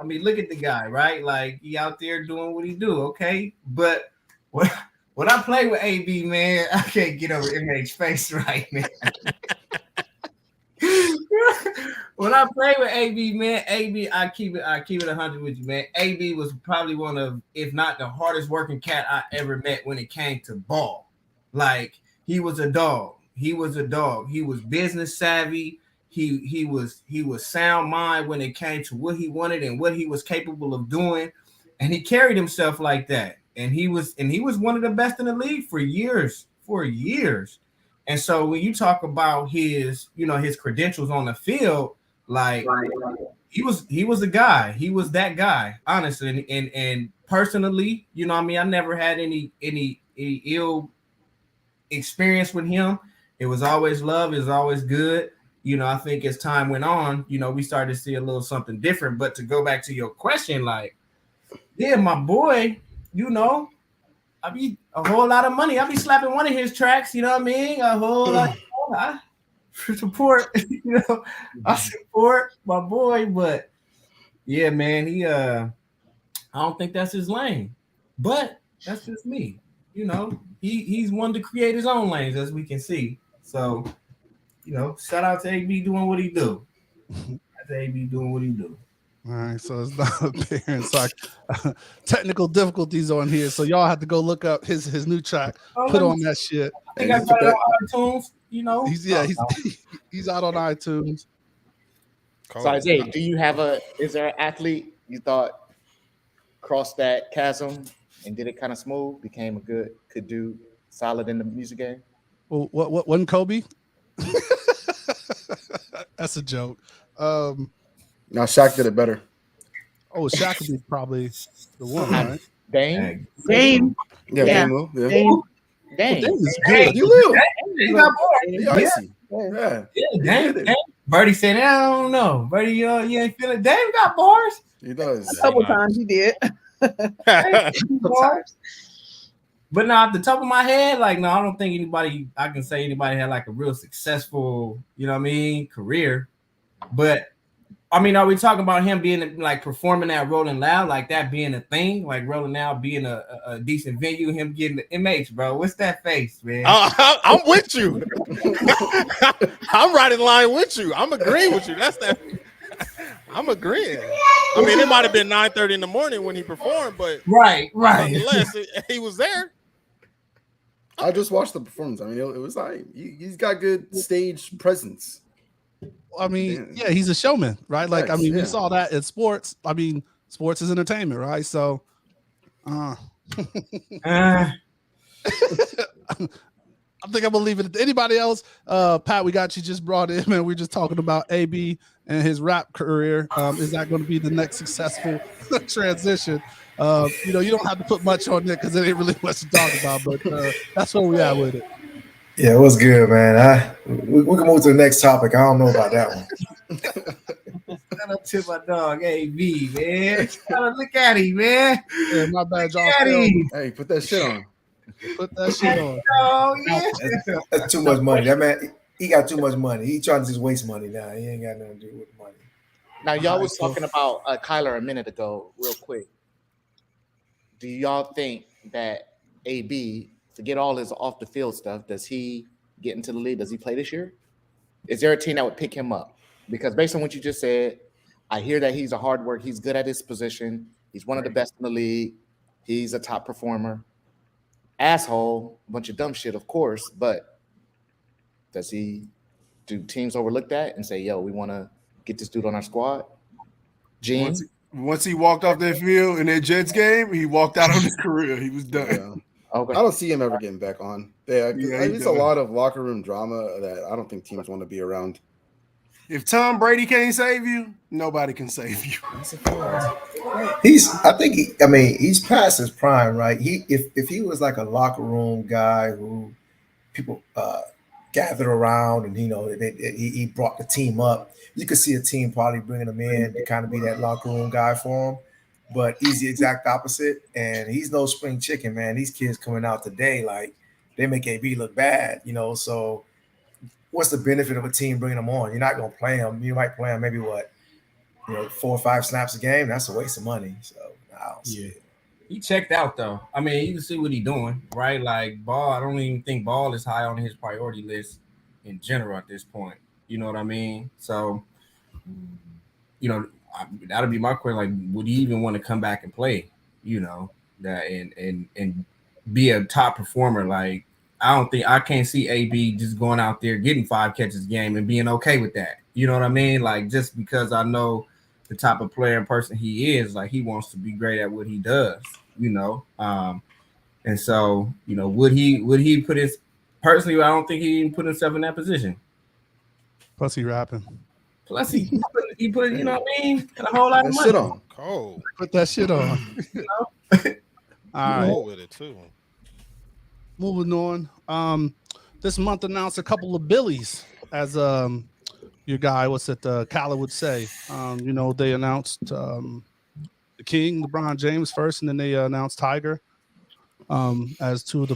mean, look at the guy, right? Like, he out there doing what he do, okay? But when I play with AB, man, I can't get over MH face right, man. When I play with AB, man, I keep it 100 with you, man. AB was probably one of, if not the hardest working cat I ever met when it came to ball. Like, he was a dog. He was business savvy. He was sound mind when it came to what he wanted and what he was capable of doing, and he carried himself like that. And he was one of the best in the league for years. And so when you talk about his credentials on the field, like, he was a guy. He was that guy, honestly. And personally, you know what I mean, I never had any ill experience with him. It was always love. It was always good. You know, I think as time went on, you know, we started to see a little something different. But to go back to your question, like, yeah, my boy, you know, I be a whole lot of money. I be slapping one of his tracks, you know what I mean? A whole lot. I support, you know, I support my boy, but yeah, man, I don't think that's his lane. But that's just me. You know, he's one to create his own lanes, as we can see. So, you know, shout out to AB doing what he do. That's AB doing what he do. All right, so it's not appearance like technical difficulties on here. So y'all have to go look up his new track. Put on that shit. I think I got it on iTunes. You know, he's out on iTunes. So Isaiah, is there an athlete you thought crossed that chasm and did it kind of smooth, could do solid in the music game? Well, what wasn't Kobe? That's a joke. Now Shaq did it better. Oh, Shaq would be probably the one, right? Dame. Yeah. Dame. Dame is good. Hey, he got bars. Yeah. Birdie said, I don't know. Birdie, you ain't feeling. Dame got bars. He does. A couple times he did. Bars. But now, at the top of my head, like, no, I don't think I can say anybody had like a real successful, you know what I mean, career. But I mean, are we talking about him being like performing at Rolling Loud, like that being a thing, like Rolling Loud being a decent venue, him getting the MH, bro? What's that face, man? I'm with you. I'm right in line with you. I'm agreeing with you. That's that. I'm agreeing. I mean, it might have been 9:30 in the morning when he performed, but right. Nonetheless, he was there. I just watched the performance. I mean, it was like he's got good stage presence. I mean, yeah, he's a showman, right? Like, I mean, we saw that in sports. I mean, sports is entertainment, right? So, I think I'm gonna leave it. Anybody else? Pat, we got you just brought in, and we're just talking about AB and his rap career. Is that going to be the next successful transition? You know, you don't have to put much on it because it ain't really much to talk about, but that's where we at with it. Yeah, it was good, man. We can move to the next topic. I don't know about that one. Shout out to my dog, AB, man. Look at him, man. Yeah, my bad, y'all. Hey, put that shit on. Put that shit on. Oh, yeah. That's too much money. That man, he got too much money. He trying to just waste money now. He ain't got nothing to do with money. Now, y'all was talking about Kyler a minute ago, real quick. Do y'all think that AB, forget all his off the field stuff, does he get into the league? Does he play this year? Is there a team that would pick him up? Because based on what you just said, I hear that he's a hard worker. He's good at his position. He's one of the best in the league. He's a top performer. Asshole, a bunch of dumb shit, of course, but do teams overlook that and say, yo, we want to get this dude on our squad? Gene? Once he walked off that field in that Jets game, he walked out on his career. He was done. Yeah. Okay. I don't see him ever getting back on. It's a lot of locker room drama that I don't think teams want to be around. If Tom Brady can't save you, nobody can save you. He's past his prime, right? If he was like a locker room guy who people gathered around and he brought the team up, you could see a team probably bringing him in to kind of be that locker room guy for him. But he's the exact opposite, and he's no spring chicken, man. These kids coming out today, like, they make AB look bad, So what's the benefit of a team bringing him on? You're not going to play him. You might play him maybe 4 or 5 snaps a game. That's a waste of money. So I don't see it. He checked out though. I mean, you can see what he's doing, right? Like Ball, I don't even think Ball is high on his priority list in general at this point. You know what I mean? So, that'll be my question. Like, would he even want to come back and play? That and be a top performer? Like, I can't see AB just going out there getting 5 catches a game and being okay with that. You know what I mean? Like, just because I know the type of player and person he is, like he wants to be great at what he does. And so would he put his personally? I don't think he even put himself in that position. Plus he rapping. Plus he put you know what I mean, and a whole lot of money. Shit on. Cold. Put that shit on. All right. Cold with it too. Moving on. This month announced a couple of Billies, as your guy, Khaled would say. They announced the King, LeBron James first, and then they announced Tiger as 2 of the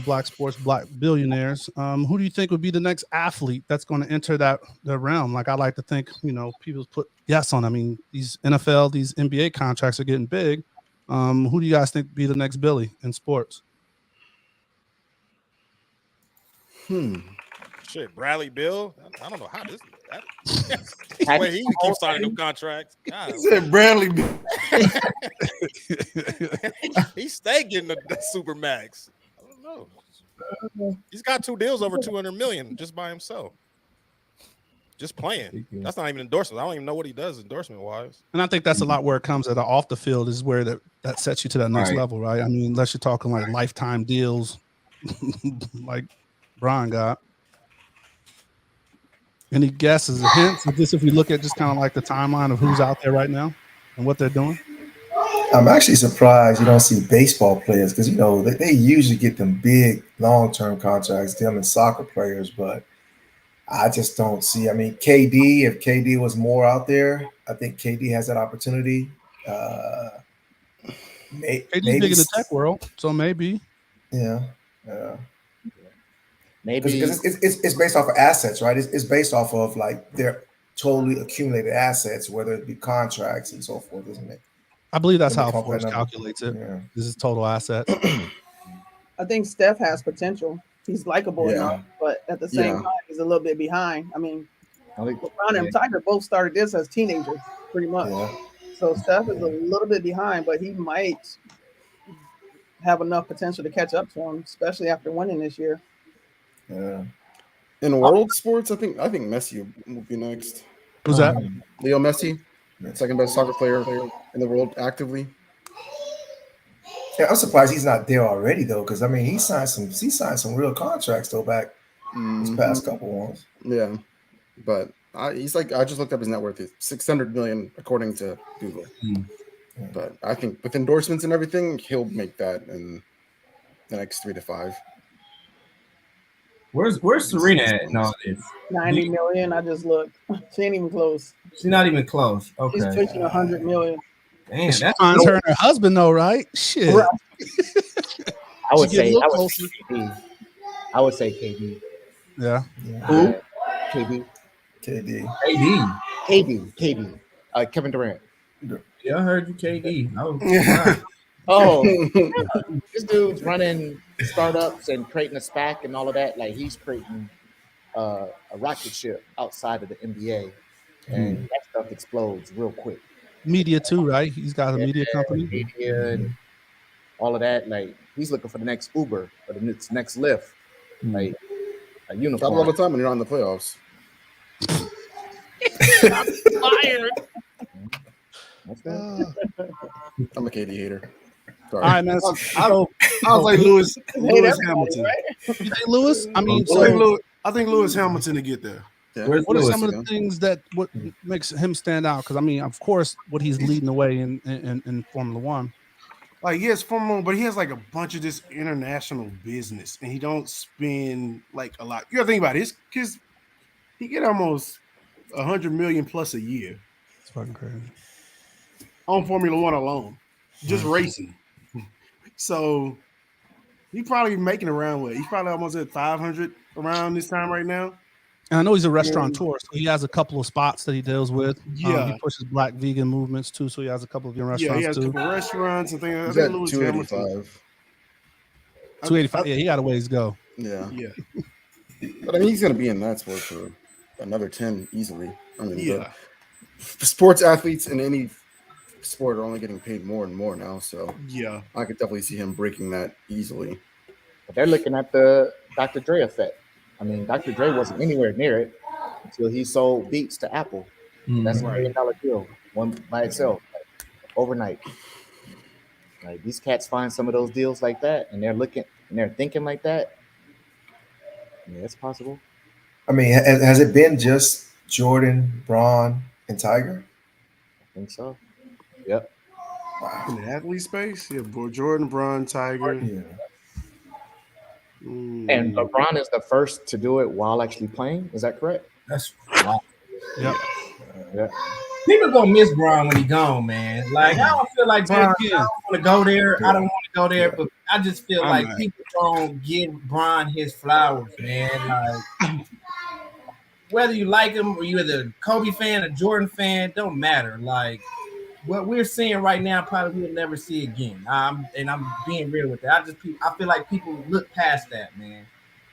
black billionaires. Who do you think would be the next athlete that's going to enter the realm? Like, I like to think, people put yes on. I mean, these NFL, these NBA contracts are getting big. Who do you guys think would be the next Billy in sports? Shit, Bradley Bill. I don't know how this. Wait, he keeps signing new contracts. God. He said Bradley Bill. He stayed getting the super max. I don't know. He's got 2 deals over $200 million just by himself. Just playing. That's not even endorsement. I don't even know what he does endorsement wise. And I think that's a lot where it comes at off the field is where that sets you to that next level, right? I mean, unless you're talking like lifetime deals, like Brian got. Any guesses or hints of this if we look at just kind of like the timeline of who's out there right now and what they're doing? I'm actually surprised you don't see baseball players because, they usually get them big long-term contracts, them and soccer players, but I just don't see. I mean, KD, if KD was more out there, I think KD has that opportunity. KD's big in the tech world, so maybe. Yeah. Maybe because it's based off of assets, right? It's based off of like their totally accumulated assets, whether it be contracts and so forth, isn't it? I believe that's how Forbes calculates it. Yeah. This is total assets. I think Steph has potential. He's likable enough, but at the same time, he's a little bit behind. I mean, LeBron and Tiger both started this as teenagers, pretty much. Yeah. So Steph is a little bit behind, but he might have enough potential to catch up to him, especially after winning this year. Yeah. In world sports, I think Messi will be next. Who's that? Leo Messi, second best soccer player in the world actively. Yeah, I'm surprised he's not there already though, because I mean he signed some real contracts though back this past couple ones. Yeah, but I just looked up his net worth. It's $600 million according to Google. But I think with endorsements and everything, he'll make that in the next 3 to 5. Where's Serena at nowadays? 90 million. I just looked. She ain't even close. She's not even close. Okay. She's pushing 100 million. Damn, she finds her and her husband though, right? Shit. Right. I would say KD. I would say KD. Yeah. Who? KD. Kevin Durant. Yeah, I heard you, KD. This dude's running startups and creating a SPAC and all of that. Like he's creating a rocket ship outside of the NBA, and that stuff explodes real quick. Media too, right? He's got a media company. Media and all of that. Like he's looking for the next Uber or the next Lyft. Like a unicorn. All the time when you're on the playoffs. I'm fired. I'm a KD hater. Sorry. All right, man. I was like Lewis Hamilton. Right? You think Lewis? I mean, I think Lewis Hamilton to get there. Yeah. What are some of the things that what makes him stand out? Because I mean, of course, what he's leading the way in Formula One. Like yes, Formula One, but he has like a bunch of this international business, and he don't spend like a lot. You gotta think about it. Because he get almost 100 million plus a year. It's fucking crazy. On Formula One alone, just racing. So he probably making around what? He's probably almost at 500 around this time right now. And I know he's a restaurateur, so he has a couple of spots that he deals with. Yeah. He pushes black vegan movements too, so he has a couple of Yeah, he restaurants has a too. couple of restaurants and things. I He's think at Lewis 285. Hamilton. 285. Yeah, he got a ways to go. Yeah. Yeah. But I mean, he's going to be in that sport for another 10 easily. I mean, Yeah. the sports athletes in any sport are only getting paid more and more now. So Yeah. I could definitely see him breaking that easily. But they're looking at the Dr. Dre effect. I mean, Dr. Dre wasn't anywhere near it until he sold Beats to Apple. That's $1 million deal, one by itself, overnight. Like these cats find some of those deals like that, and they're looking and they're thinking like that. Yeah, it's possible. I mean, has it been just Jordan, Braun, and Tiger? I think so. Yep. In the athlete space, yeah, boy, Jordan, Braun, Tiger. Yeah. And LeBron is the first to do it while actually playing. Is that correct? That's wow. Yep. Yeah. People gonna miss Bron when he gone, man. Like I don't feel like Bron. I don't want to go there. I don't want to go there, but I just feel like people don't give Bron his flowers, man. Like whether you like him or you're the Kobe fan or Jordan fan, don't matter. Like what we're seeing right now, probably we'll never see again. And I'm being real with that. I feel like people look past that, man.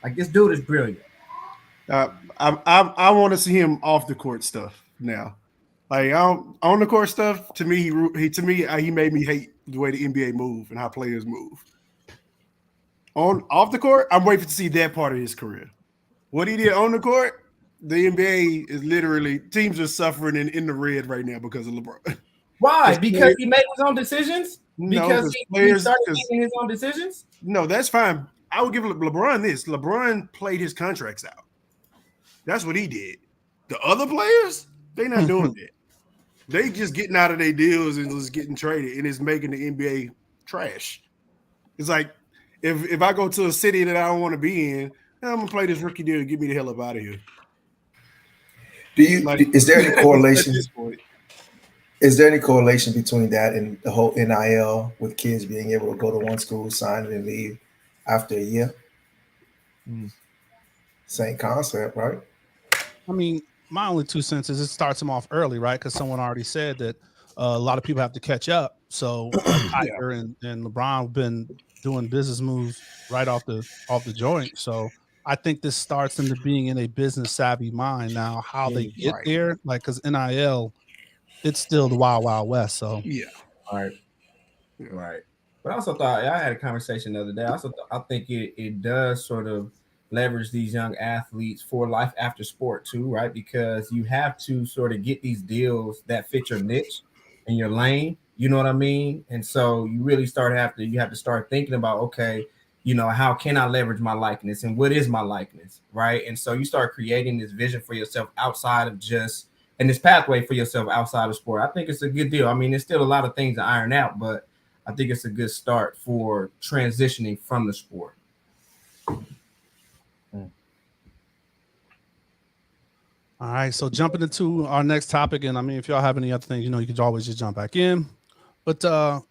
Like this dude is brilliant. I want to see him off the court stuff now. Like on the court stuff, to me, he made me hate the way the NBA move and how players move. Off the court, I'm waiting to see that part of his career. What he did on the court, the NBA is literally teams are suffering in the red right now because of LeBron. Why? Because he made his own decisions? Because he started making his own decisions? No, that's fine. I would give LeBron this. LeBron played his contracts out. That's what he did. The other players, they're not doing that. They just getting out of their deals and just getting traded, and it's making the NBA trash. It's like if I go to a city that I don't want to be in, I'm gonna play this rookie deal and get me the hell up out of here. Is there any correlation? Is there any correlation between that and the whole NIL with kids being able to go to one school, sign and leave after a year? Same concept, right? I mean, my only 2 cents is it starts them off early, right? Because someone already said that a lot of people have to catch up. So Tiger and LeBron have been doing business moves right off the joint. So I think this starts into being in a business savvy mind now. How they get there, like because NIL, it's still the wild west. So Right. But I also thought I had a conversation the other day. I think it does sort of leverage these young athletes for life after sport too, right? Because you have to sort of get these deals that fit your niche and your lane. You know what I mean? And so you really you have to start thinking about, okay, you know, how can I leverage my likeness and what is my likeness, right? And so you start creating this vision for yourself outside of just and this pathway for yourself outside of sport. I think it's a good deal. I mean, there's still a lot of things to iron out, but I think it's a good start for transitioning from the sport. All right, so jumping into our next topic, and I mean, if y'all have any other things, you know, you could always just jump back in. But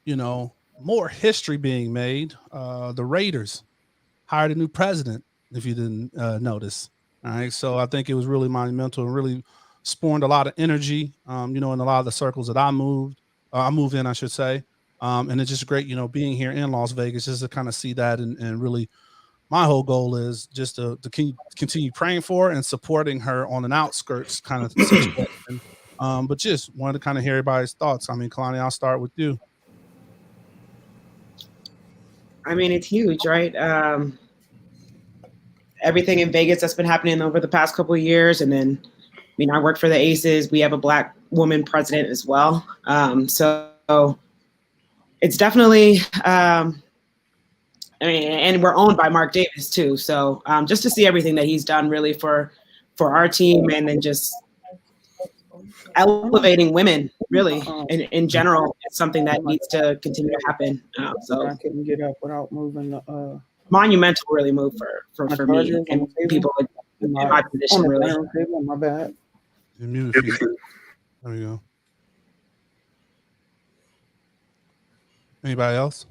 you know, more history being made. The Raiders hired a new president. If you didn't notice, all right. So I think it was really monumental and really spawned a lot of energy. You know, in a lot of the circles that I moved in, I should say. And it's just great, you know, being here in Las Vegas, just to kind of see that and really. My whole goal is just to continue praying for her and supporting her on an outskirts kind of situation. But just wanted to kind of hear everybody's thoughts. I mean, Kalani, I'll start with you. I mean, it's huge, right? Everything in Vegas that's been happening over the past couple of years. And then, I mean, I work for the Aces. We have a Black woman president as well. So it's definitely and we're owned by Mark Davis too. So just to see everything that he's done really for our team and then just elevating women really in general is something that needs to continue to happen. So I couldn't get up without moving the monumental really move for me and people in my position really. My bad. There we go. Anybody else?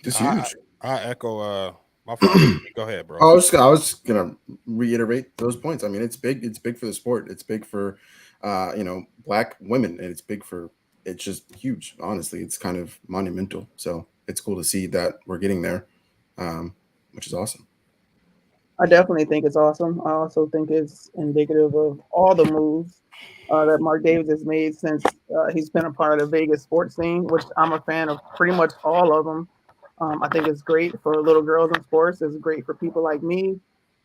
It's huge. I echo My fault. Go ahead, bro. I was gonna reiterate those points. I mean, it's big. It's big for the sport. It's big for, Black women, and it's just huge. Honestly, it's kind of monumental. So it's cool to see that we're getting there, which is awesome. I definitely think it's awesome. I also think it's indicative of all the moves that Mark Davis has made since he's been a part of the Vegas sports scene, which I'm a fan of pretty much all of them. I think it's great for little girls in sports. It's great for people like me,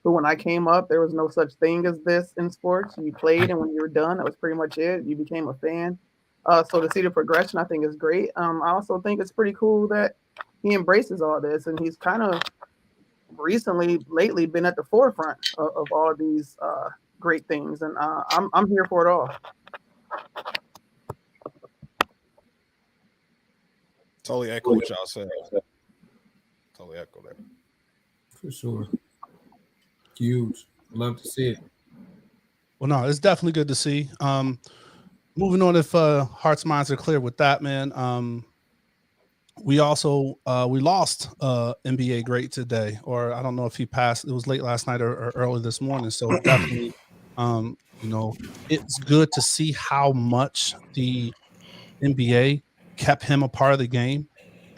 who when I came up, there was no such thing as this in sports. You played, and when you were done, that was pretty much it. You became a fan. So to see the progression, I think is great. I also think it's pretty cool that he embraces all this, and he's kind of lately been at the forefront of all these great things, and I'm here for it all. Totally echo what y'all said. Totally echo that. For sure. Huge. Love to see it. Well, no, it's definitely good to see. Moving on, if hearts, minds are clear with that, man. We also we lost NBA great today, or I don't know if he passed. It was late last night or early this morning. So definitely, it's good to see how much the NBA kept him a part of the game,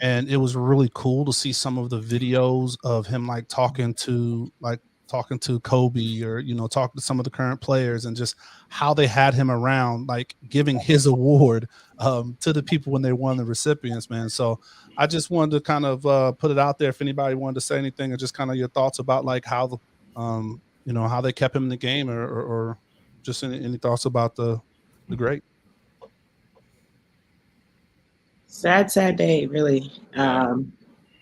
and it was really cool to see some of the videos of him talking to Kobe, or talking to some of the current players, and just how they had him around, giving his award to the people when they won, the recipients, man. So I just wanted to kind of put it out there if anybody wanted to say anything, or just kind of your thoughts about how how they kept him in the game, or just any thoughts about the great. Sad day, really.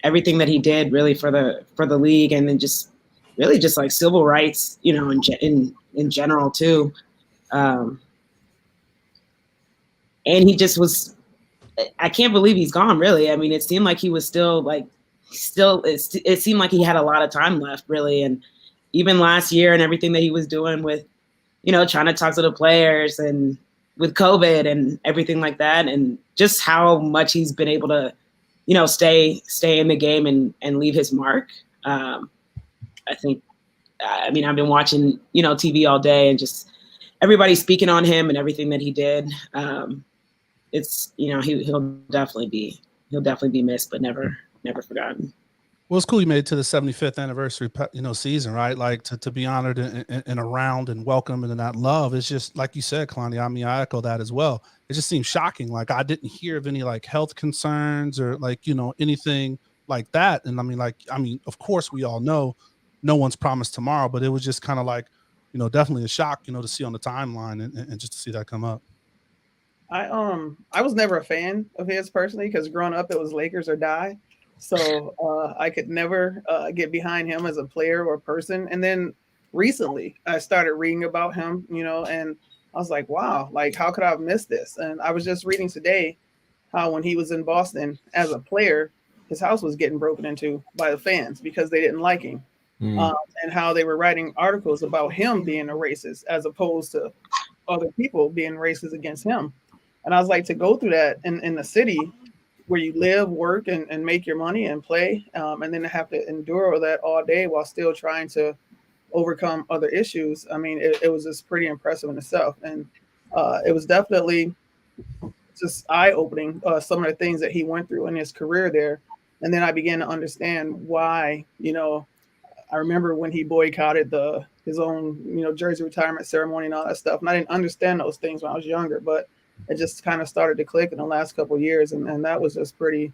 Everything that he did really for the league, and then just really just civil rights, in general too. And he just was, I can't believe he's gone, really. I mean, it seemed like he was it seemed like he had a lot of time left, really. And even last year and everything that he was doing with, trying to talk to the players and with COVID and everything like that, and just how much he's been able to, stay in the game and leave his mark. I think, I've been watching, TV all day, and just everybody speaking on him and everything that he did. It's, he'll definitely be missed, but never forgotten. Well, it's cool you made it to the 75th anniversary, season, right? To be honored and around and welcomed and that love. It's just like you said, Kalani. I echo that as well. It just seems shocking. I didn't hear of any health concerns or anything like that. And of course we all know no one's promised tomorrow, but it was just kind of definitely a shock, to see on the timeline and just to see that come up. I was never a fan of his personally, because growing up it was Lakers or die. So I could never get behind him as a player or person. And then recently I started reading about him, and I was like, wow, how could I have missed this? And I was just reading today how when he was in Boston as a player, his house was getting broken into by the fans because they didn't like him. And how they were writing articles about him being a racist as opposed to other people being racist against him. And I was like, to go through that in the city where you live, work, and make your money and play, and then to have to endure that all day while still trying to overcome other issues. I mean, it was just pretty impressive in itself. And it was definitely just eye-opening, some of the things that he went through in his career there. And then I began to understand why, I remember when he boycotted his own, jersey retirement ceremony and all that stuff. And I didn't understand those things when I was younger, but it just kind of started to click in the last couple of years. And that was just pretty,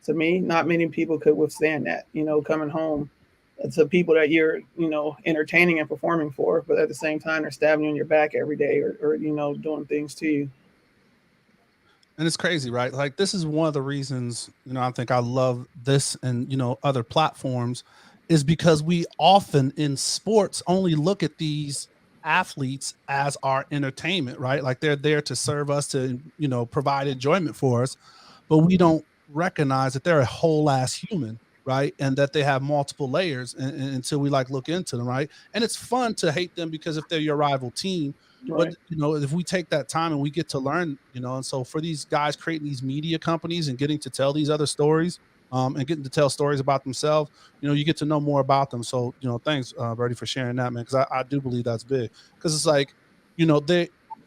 to me, not many people could withstand that, coming home to people that you're, entertaining and performing for, but at the same time, they're stabbing you in your back every day or doing things to you. And it's crazy, right? This is one of the reasons, I think I love this and, other platforms, is because we often in sports only look at these athletes as our entertainment, right? They're there to serve us, to, provide enjoyment for us, but we don't recognize that they're a whole ass human, right? And that they have multiple layers until we look into them, right? And it's fun to hate them because if they're your rival team, right. But if we take that time and we get to learn, and so for these guys creating these media companies and getting to tell these other stories, and getting to tell stories about themselves, you get to know more about them. So, thanks, Bertie, for sharing that, man, because I do believe that's big. Because it's like,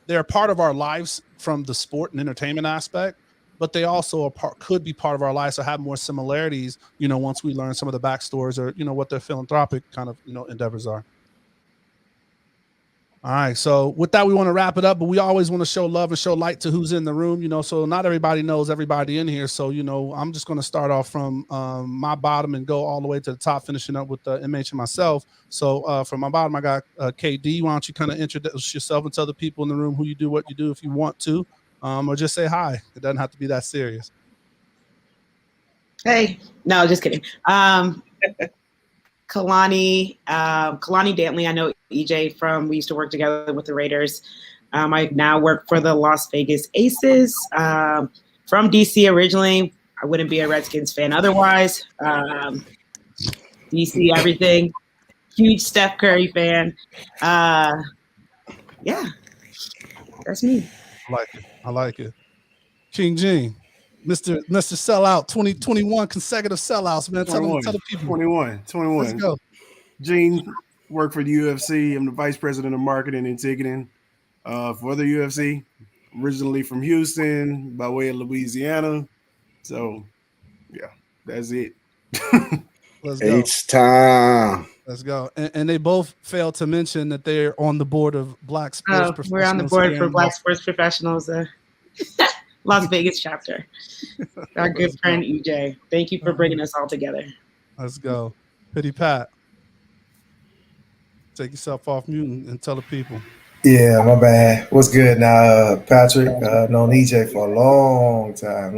they're part of our lives from the sport and entertainment aspect, but they also could be part of our lives or have more similarities, once we learn some of the backstories or, what their philanthropic kind of, endeavors are. All right. So with that, we want to wrap it up, but we always want to show love and show light to who's in the room, so not everybody knows everybody in here. So, I'm just going to start off from my bottom and go all the way to the top, finishing up with MH and myself. So from my bottom, I got KD. Why don't you kind of introduce yourself and tell the people in the room who you do, what you do if you want to, or just say hi. It doesn't have to be that serious. Hey, no, just kidding. Kalani Dantley. I know EJ we used to work together with the Raiders. I now work for the Las Vegas Aces. From DC originally. I wouldn't be a Redskins fan otherwise. DC everything. Huge Steph Curry fan. Yeah, that's me. I like it. King Gene. Mr. Sellout, 2021 consecutive sellouts, man. Tell the people. 21. Let's go. Gene, work for the UFC. I'm the vice president of marketing and ticketing for the UFC. Originally from Houston, by way of Louisiana. So, yeah, that's it. Let's go. H-Time. Let's go. And they both failed to mention that they're on the board of Black Sports Professionals. We're on the board for Black Sports Professionals. Las Vegas chapter. Our good friend EJ. Thank you for bringing us all together. Let's go. Pity Pat. Take yourself off mute and tell the people. Yeah, my bad. What's good now? Patrick, known EJ for a long time.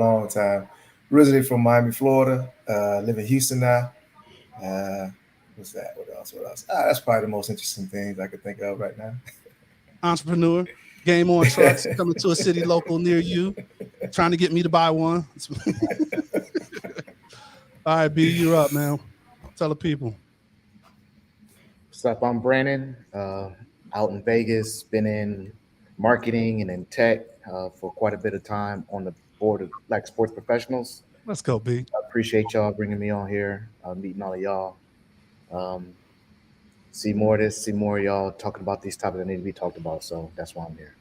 Originally from Miami, Florida. Live in Houston now. What's that? What else? That's probably the most interesting things I could think of right now. Entrepreneur. Game on trucks coming to a city local near you, trying to get me to buy one. All right, B, you're up, man. Tell the people. What's up? I'm Brandon, out in Vegas, been in marketing and in tech for quite a bit of time on the board of Black Sports Professionals. Let's go, B. I appreciate y'all bringing me on here, meeting all of y'all. See more of this, see more of y'all talking about these topics that need to be talked about. So that's why I'm here.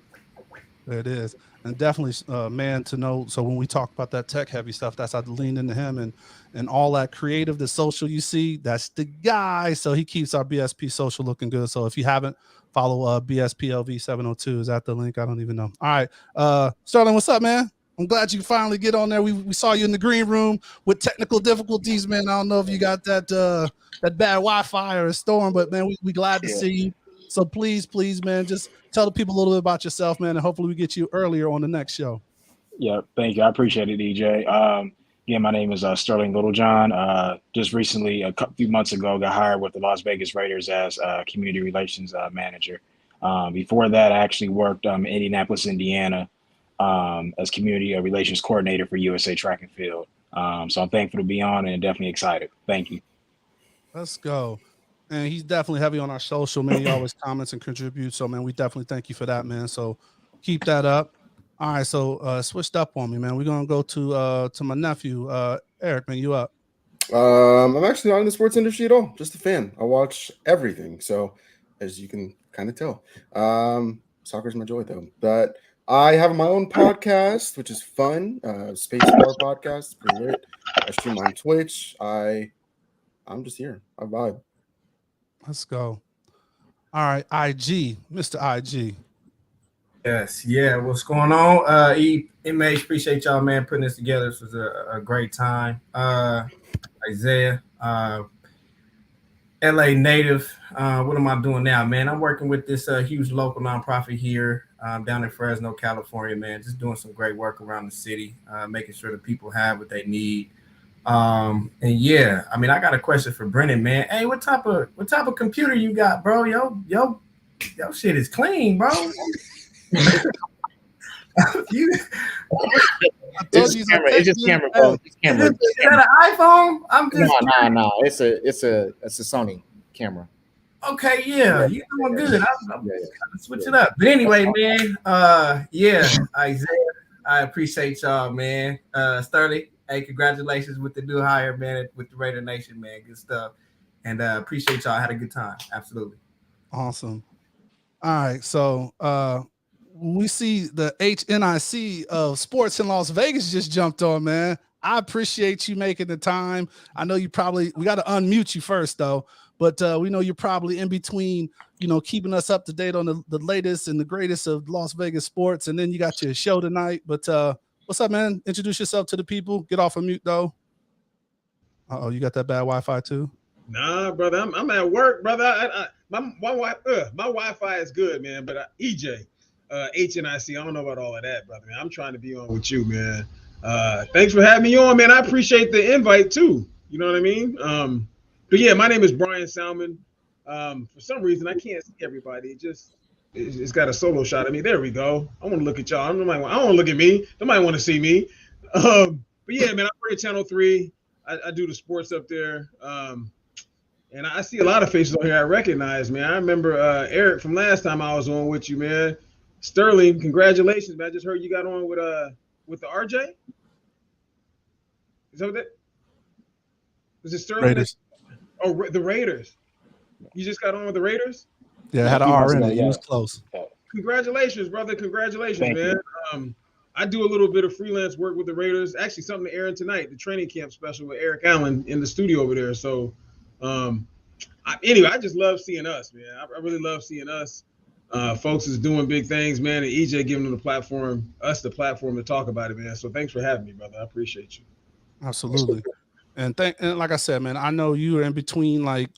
There it is. And definitely, man, to know. So when we talk about that tech heavy stuff, that's how to lean into him and all that creative, the social you see, that's the guy. So he keeps our BSP social looking good. So if you haven't, follow BSPLV 702 is at the link. I don't even know. All right. Sterling, what's up, man? I'm glad you finally get on there. We saw you in the green room with technical difficulties, man. I don't know if you got that bad Wi-Fi or a storm, but man, we glad to see you. So please, man, just tell the people a little bit about yourself, man, and hopefully we get you earlier on the next show. Yeah, thank you. I appreciate it, EJ. Again, my name is Sterling Littlejohn. Just recently, a few months ago, got hired with the Las Vegas Raiders as community relations manager. Before that, I actually worked in Indianapolis, Indiana, as community relations coordinator for USA Track and Field. So I'm thankful to be on and definitely excited. Thank you. Let's go. And he's definitely heavy on our social, man. He always comments and contributes. So, man, we definitely thank you for that, man. So keep that up. All right, so switched up on me, man. We're gonna go to my nephew, Eric. Man, you up? I'm actually not in the sports industry at all. Just a fan. I watch everything. So, as you can kind of tell, soccer's my joy, though. But I have my own podcast, which is fun. Space Bar Podcast, pretty lit. I stream on Twitch. I'm just here. I vibe. Let's go. All right, IG, Mr. IG. Yes, yeah. What's going on? MH, appreciate y'all, man, putting this together. This was a great time. Isaiah, LA native. What am I doing now, man? I'm working with this huge local nonprofit here down in Fresno, California, man. Just doing some great work around the city, making sure that people have what they need. And yeah, I mean, I got a question for Brennan, man. Hey, what type of computer you got, bro? Yo shit is clean, bro. It's just camera, bro. It's camera. Is that an iPhone? I'm just no. It's a Sony camera. Okay, yeah, you doing good. I'm switch it up. But anyway, man, yeah, Isaiah, I appreciate y'all, man. Sterling, Hey, congratulations with the new hire, man, with the Raider Nation, man. Good stuff. And appreciate y'all. Had a good time. Absolutely. Awesome. All right. So we see the HNIC of sports in Las Vegas just jumped on, man. I appreciate you making the time. I know we got to unmute you first though, but we know you're probably in between, keeping us up to date on the latest and the greatest of Las Vegas sports. And then you got your show tonight, but what's up, man? Introduce yourself to the people. Get off of mute though. Uh-oh, you got that bad Wi-Fi too? Nah, brother, I'm at work, brother. My Wi-Fi is good, man. But EJ, HNIC, I don't know about all of that, brother. Man. I'm trying to be on with you, man. Thanks for having me on, man. I appreciate the invite too. You know what I mean? But yeah, my name is Brian Salmon. For some reason, I can't see everybody. It's got a solo shot of me. There we go. I want to look at y'all. I don't want to look at me. Nobody want to see me. But yeah, man, I work at Channel 3. I do the sports up there. And I see a lot of faces on here I recognize, man. I remember Eric from last time I was on with you, man. Sterling, congratulations, man. I just heard you got on with the RJ. Is that what that? Was it Sterling? Raiders. Oh, the Raiders. You just got on with the Raiders? Yeah, I had an R in it. It was close. Congratulations, brother. Congratulations, Thank man. you. I do a little bit of freelance work with the Raiders. Actually, something to airing tonight, the training camp special with Eric Allen in the studio over there. So, anyway, I just love seeing us, man. I really love seeing us. Folks is doing big things, man, and EJ giving them the platform to talk about it, man. So thanks for having me, brother. I appreciate you. Absolutely. And like I said, man, I know you are in between like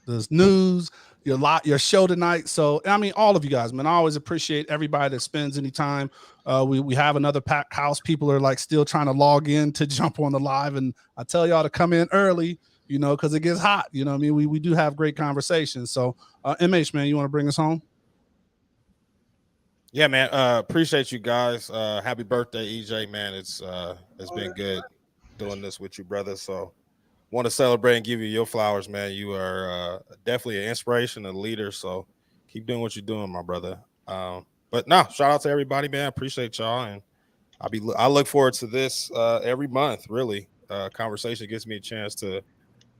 the news, your show tonight. So I mean, all of you guys, man, I always appreciate everybody that spends any time. We have another packed house. People are like still trying to log in to jump on the live, and I tell y'all to come in early, because it gets hot. You know what I mean? We do have great conversations. So MH, man, you want to bring us home? Yeah, man. Appreciate you guys. Happy birthday, EJ, man. It's been good doing this with you, brother. So want to celebrate and give you your flowers, man. You are definitely an inspiration, a leader. So keep doing what you're doing, my brother. But no, shout out to everybody, man. Appreciate y'all, and I look forward to this every month. Really, conversation gives me a chance to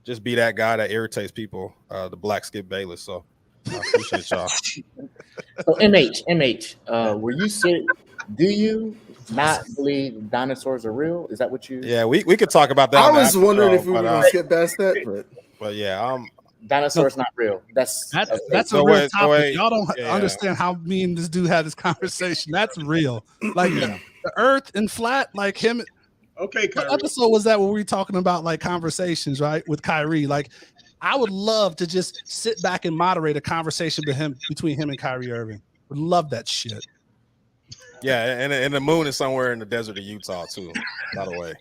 just be that guy that irritates people, the Black Skip Bayless. So I appreciate y'all. So MH, were you serious? Do you not believe dinosaurs are real? Is that what you? Yeah, we could talk about that. I was wondering if we were going to skip past that, but yeah, dinosaurs not real. That's a real topic. Y'all don't understand how me and this dude had this conversation. That's real. Like the Earth and flat, like him. Okay, Kyrie. What episode was that where we were talking about like conversations, right? With Kyrie, like I would love to just sit back and moderate a conversation between him and Kyrie Irving. Would love that shit. Yeah, and the moon is somewhere in the desert of Utah too, by the way.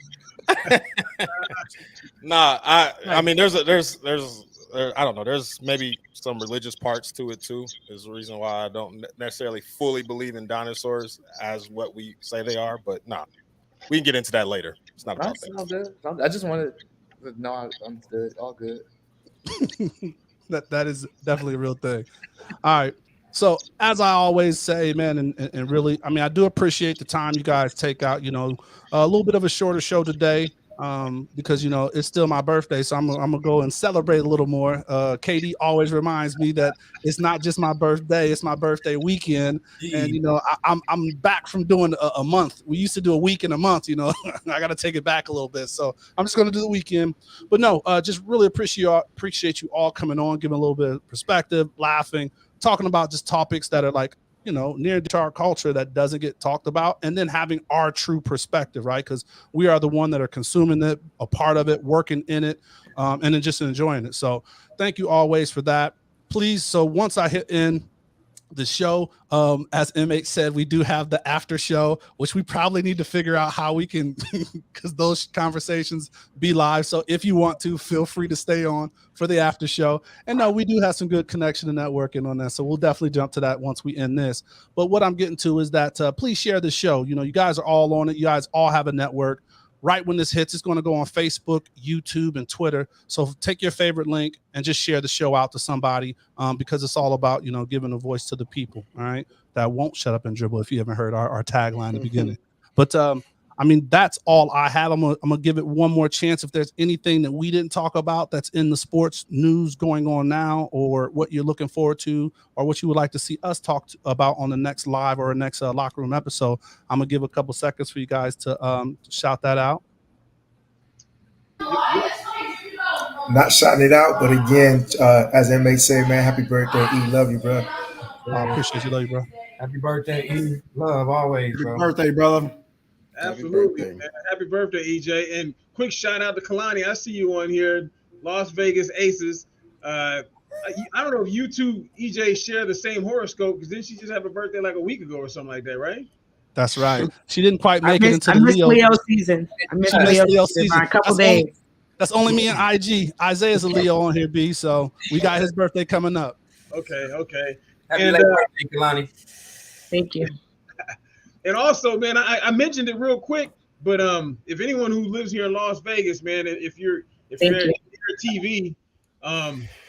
Nah, I mean there's I don't know, there's maybe some religious parts to it too. Is the reason why I don't necessarily fully believe in dinosaurs as what we say they are, but nah. We can get into that later. It's not about that. I just wanted to know I'm good, all good. that is definitely a real thing. All right. So as I always say, man, and really, I mean, I do appreciate the time you guys take out, a little bit of a shorter show today. Because it's still my birthday, so I'm gonna go and celebrate a little more. Katie always reminds me that it's not just my birthday; it's my birthday weekend. And I'm back from doing a month. We used to do a week and a month. I got to take it back a little bit. So I'm just gonna do the weekend. But no, just really appreciate you all coming on, giving a little bit of perspective, laughing, talking about just topics that are like near to our culture that doesn't get talked about, and then having our true perspective, right? Because we are the one that are consuming it, a part of it, working in it, and then just enjoying it. So thank you always for that. Please, so once I hit in the show, as MH said, we do have the after show, which we probably need to figure out how we can, because those conversations be live. So if you want to, feel free to stay on for the after show. And no, we do have some good connection and networking on that. So we'll definitely jump to that once we end this. But what I'm getting to is that please share the show. You guys are all on it. You guys all have a network. Right when this hits, it's going to go on Facebook, YouTube, and Twitter. So take your favorite link and just share the show out to somebody, because it's all about, giving a voice to the people, all right, that won't shut up and dribble, if you haven't heard our tagline at the beginning. But I mean, that's all I have. I'm gonna give it one more chance. If there's anything that we didn't talk about that's in the sports news going on now, or what you're looking forward to, or what you would like to see us talk about on the next live or next locker room episode, I'm gonna give a couple seconds for you guys to shout that out. Not shouting it out, but again, as MH say, man, happy birthday, E. Love you, bro. I appreciate you, love you, bro. Happy birthday, E. Love always, Happy bro. birthday, brother. Absolutely, birthday. man. Happy birthday, EJ. And quick shout out to Kalani. I see you on here, Las Vegas Aces. I don't know if you two, EJ, share the same horoscope, because didn't she just have a birthday like a week ago or something like that, right? That's right. She didn't quite make it into I the missed Leo. Leo season. I missed Leo season by a couple days. That's only me and IG. Isaiah's a Leo on here, B. So we got his birthday coming up. Okay. Happy And, late birthday, Kalani. Thank you. And also, man, I mentioned it real quick, but if anyone who lives here in Las Vegas, man, if you're at TV,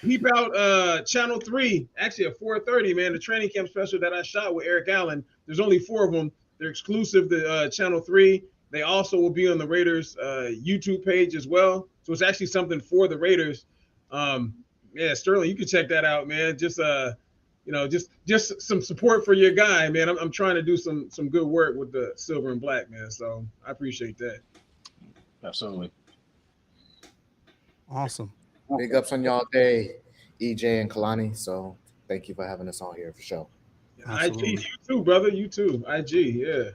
peep out Channel 3, actually at 4:30, man, the training camp special that I shot with Eric Allen. There's only 4 of them. They're exclusive to Channel 3. They also will be on the Raiders YouTube page as well. So it's actually something for the Raiders. Yeah, Sterling, you can check that out, man. Just just some support for your guy, man. I'm trying to do some good work with the silver and black, man. So I appreciate that. Absolutely. Awesome. Big ups on y'all day, EJ and Kalani. So thank you for having us on here for sure. Absolutely. IG, you too, brother. You too. IG, yeah.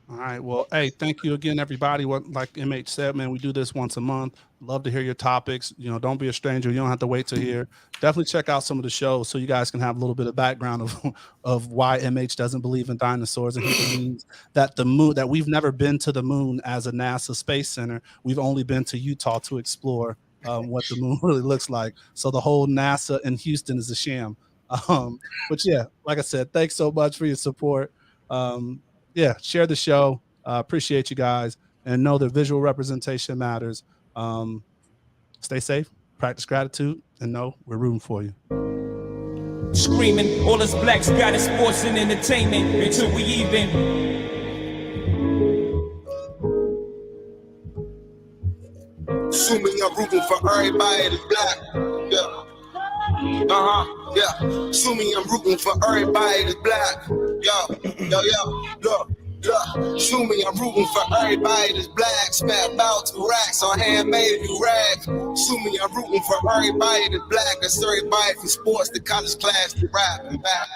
All right. Well, hey, thank you again, everybody. Like MH said, man, we do this once a month. Love to hear your topics. Don't be a stranger. You don't have to wait to hear. Definitely check out some of the shows so you guys can have a little bit of background of why MH doesn't believe in dinosaurs, and he believes that the moon, that we've never been to the moon as a NASA Space Center. We've only been to Utah to explore what the moon really looks like. So the whole NASA in Houston is a sham. But yeah, like I said, thanks so much for your support. Yeah, share the show. Appreciate you guys, and know that visual representation matters. Stay safe, practice gratitude, and know we're rooting for you. Screaming, all us blacks got is sports and entertainment until we even. Assuming I'm rooting for everybody that's black. Yeah. Yeah. Assuming I'm rooting for everybody that's black. Look. Assuming I'm rooting for everybody that's black. Spent about 2 racks on handmade new rags. Assuming I'm rooting for everybody that's black. That's everybody from sports to college class to rap and back.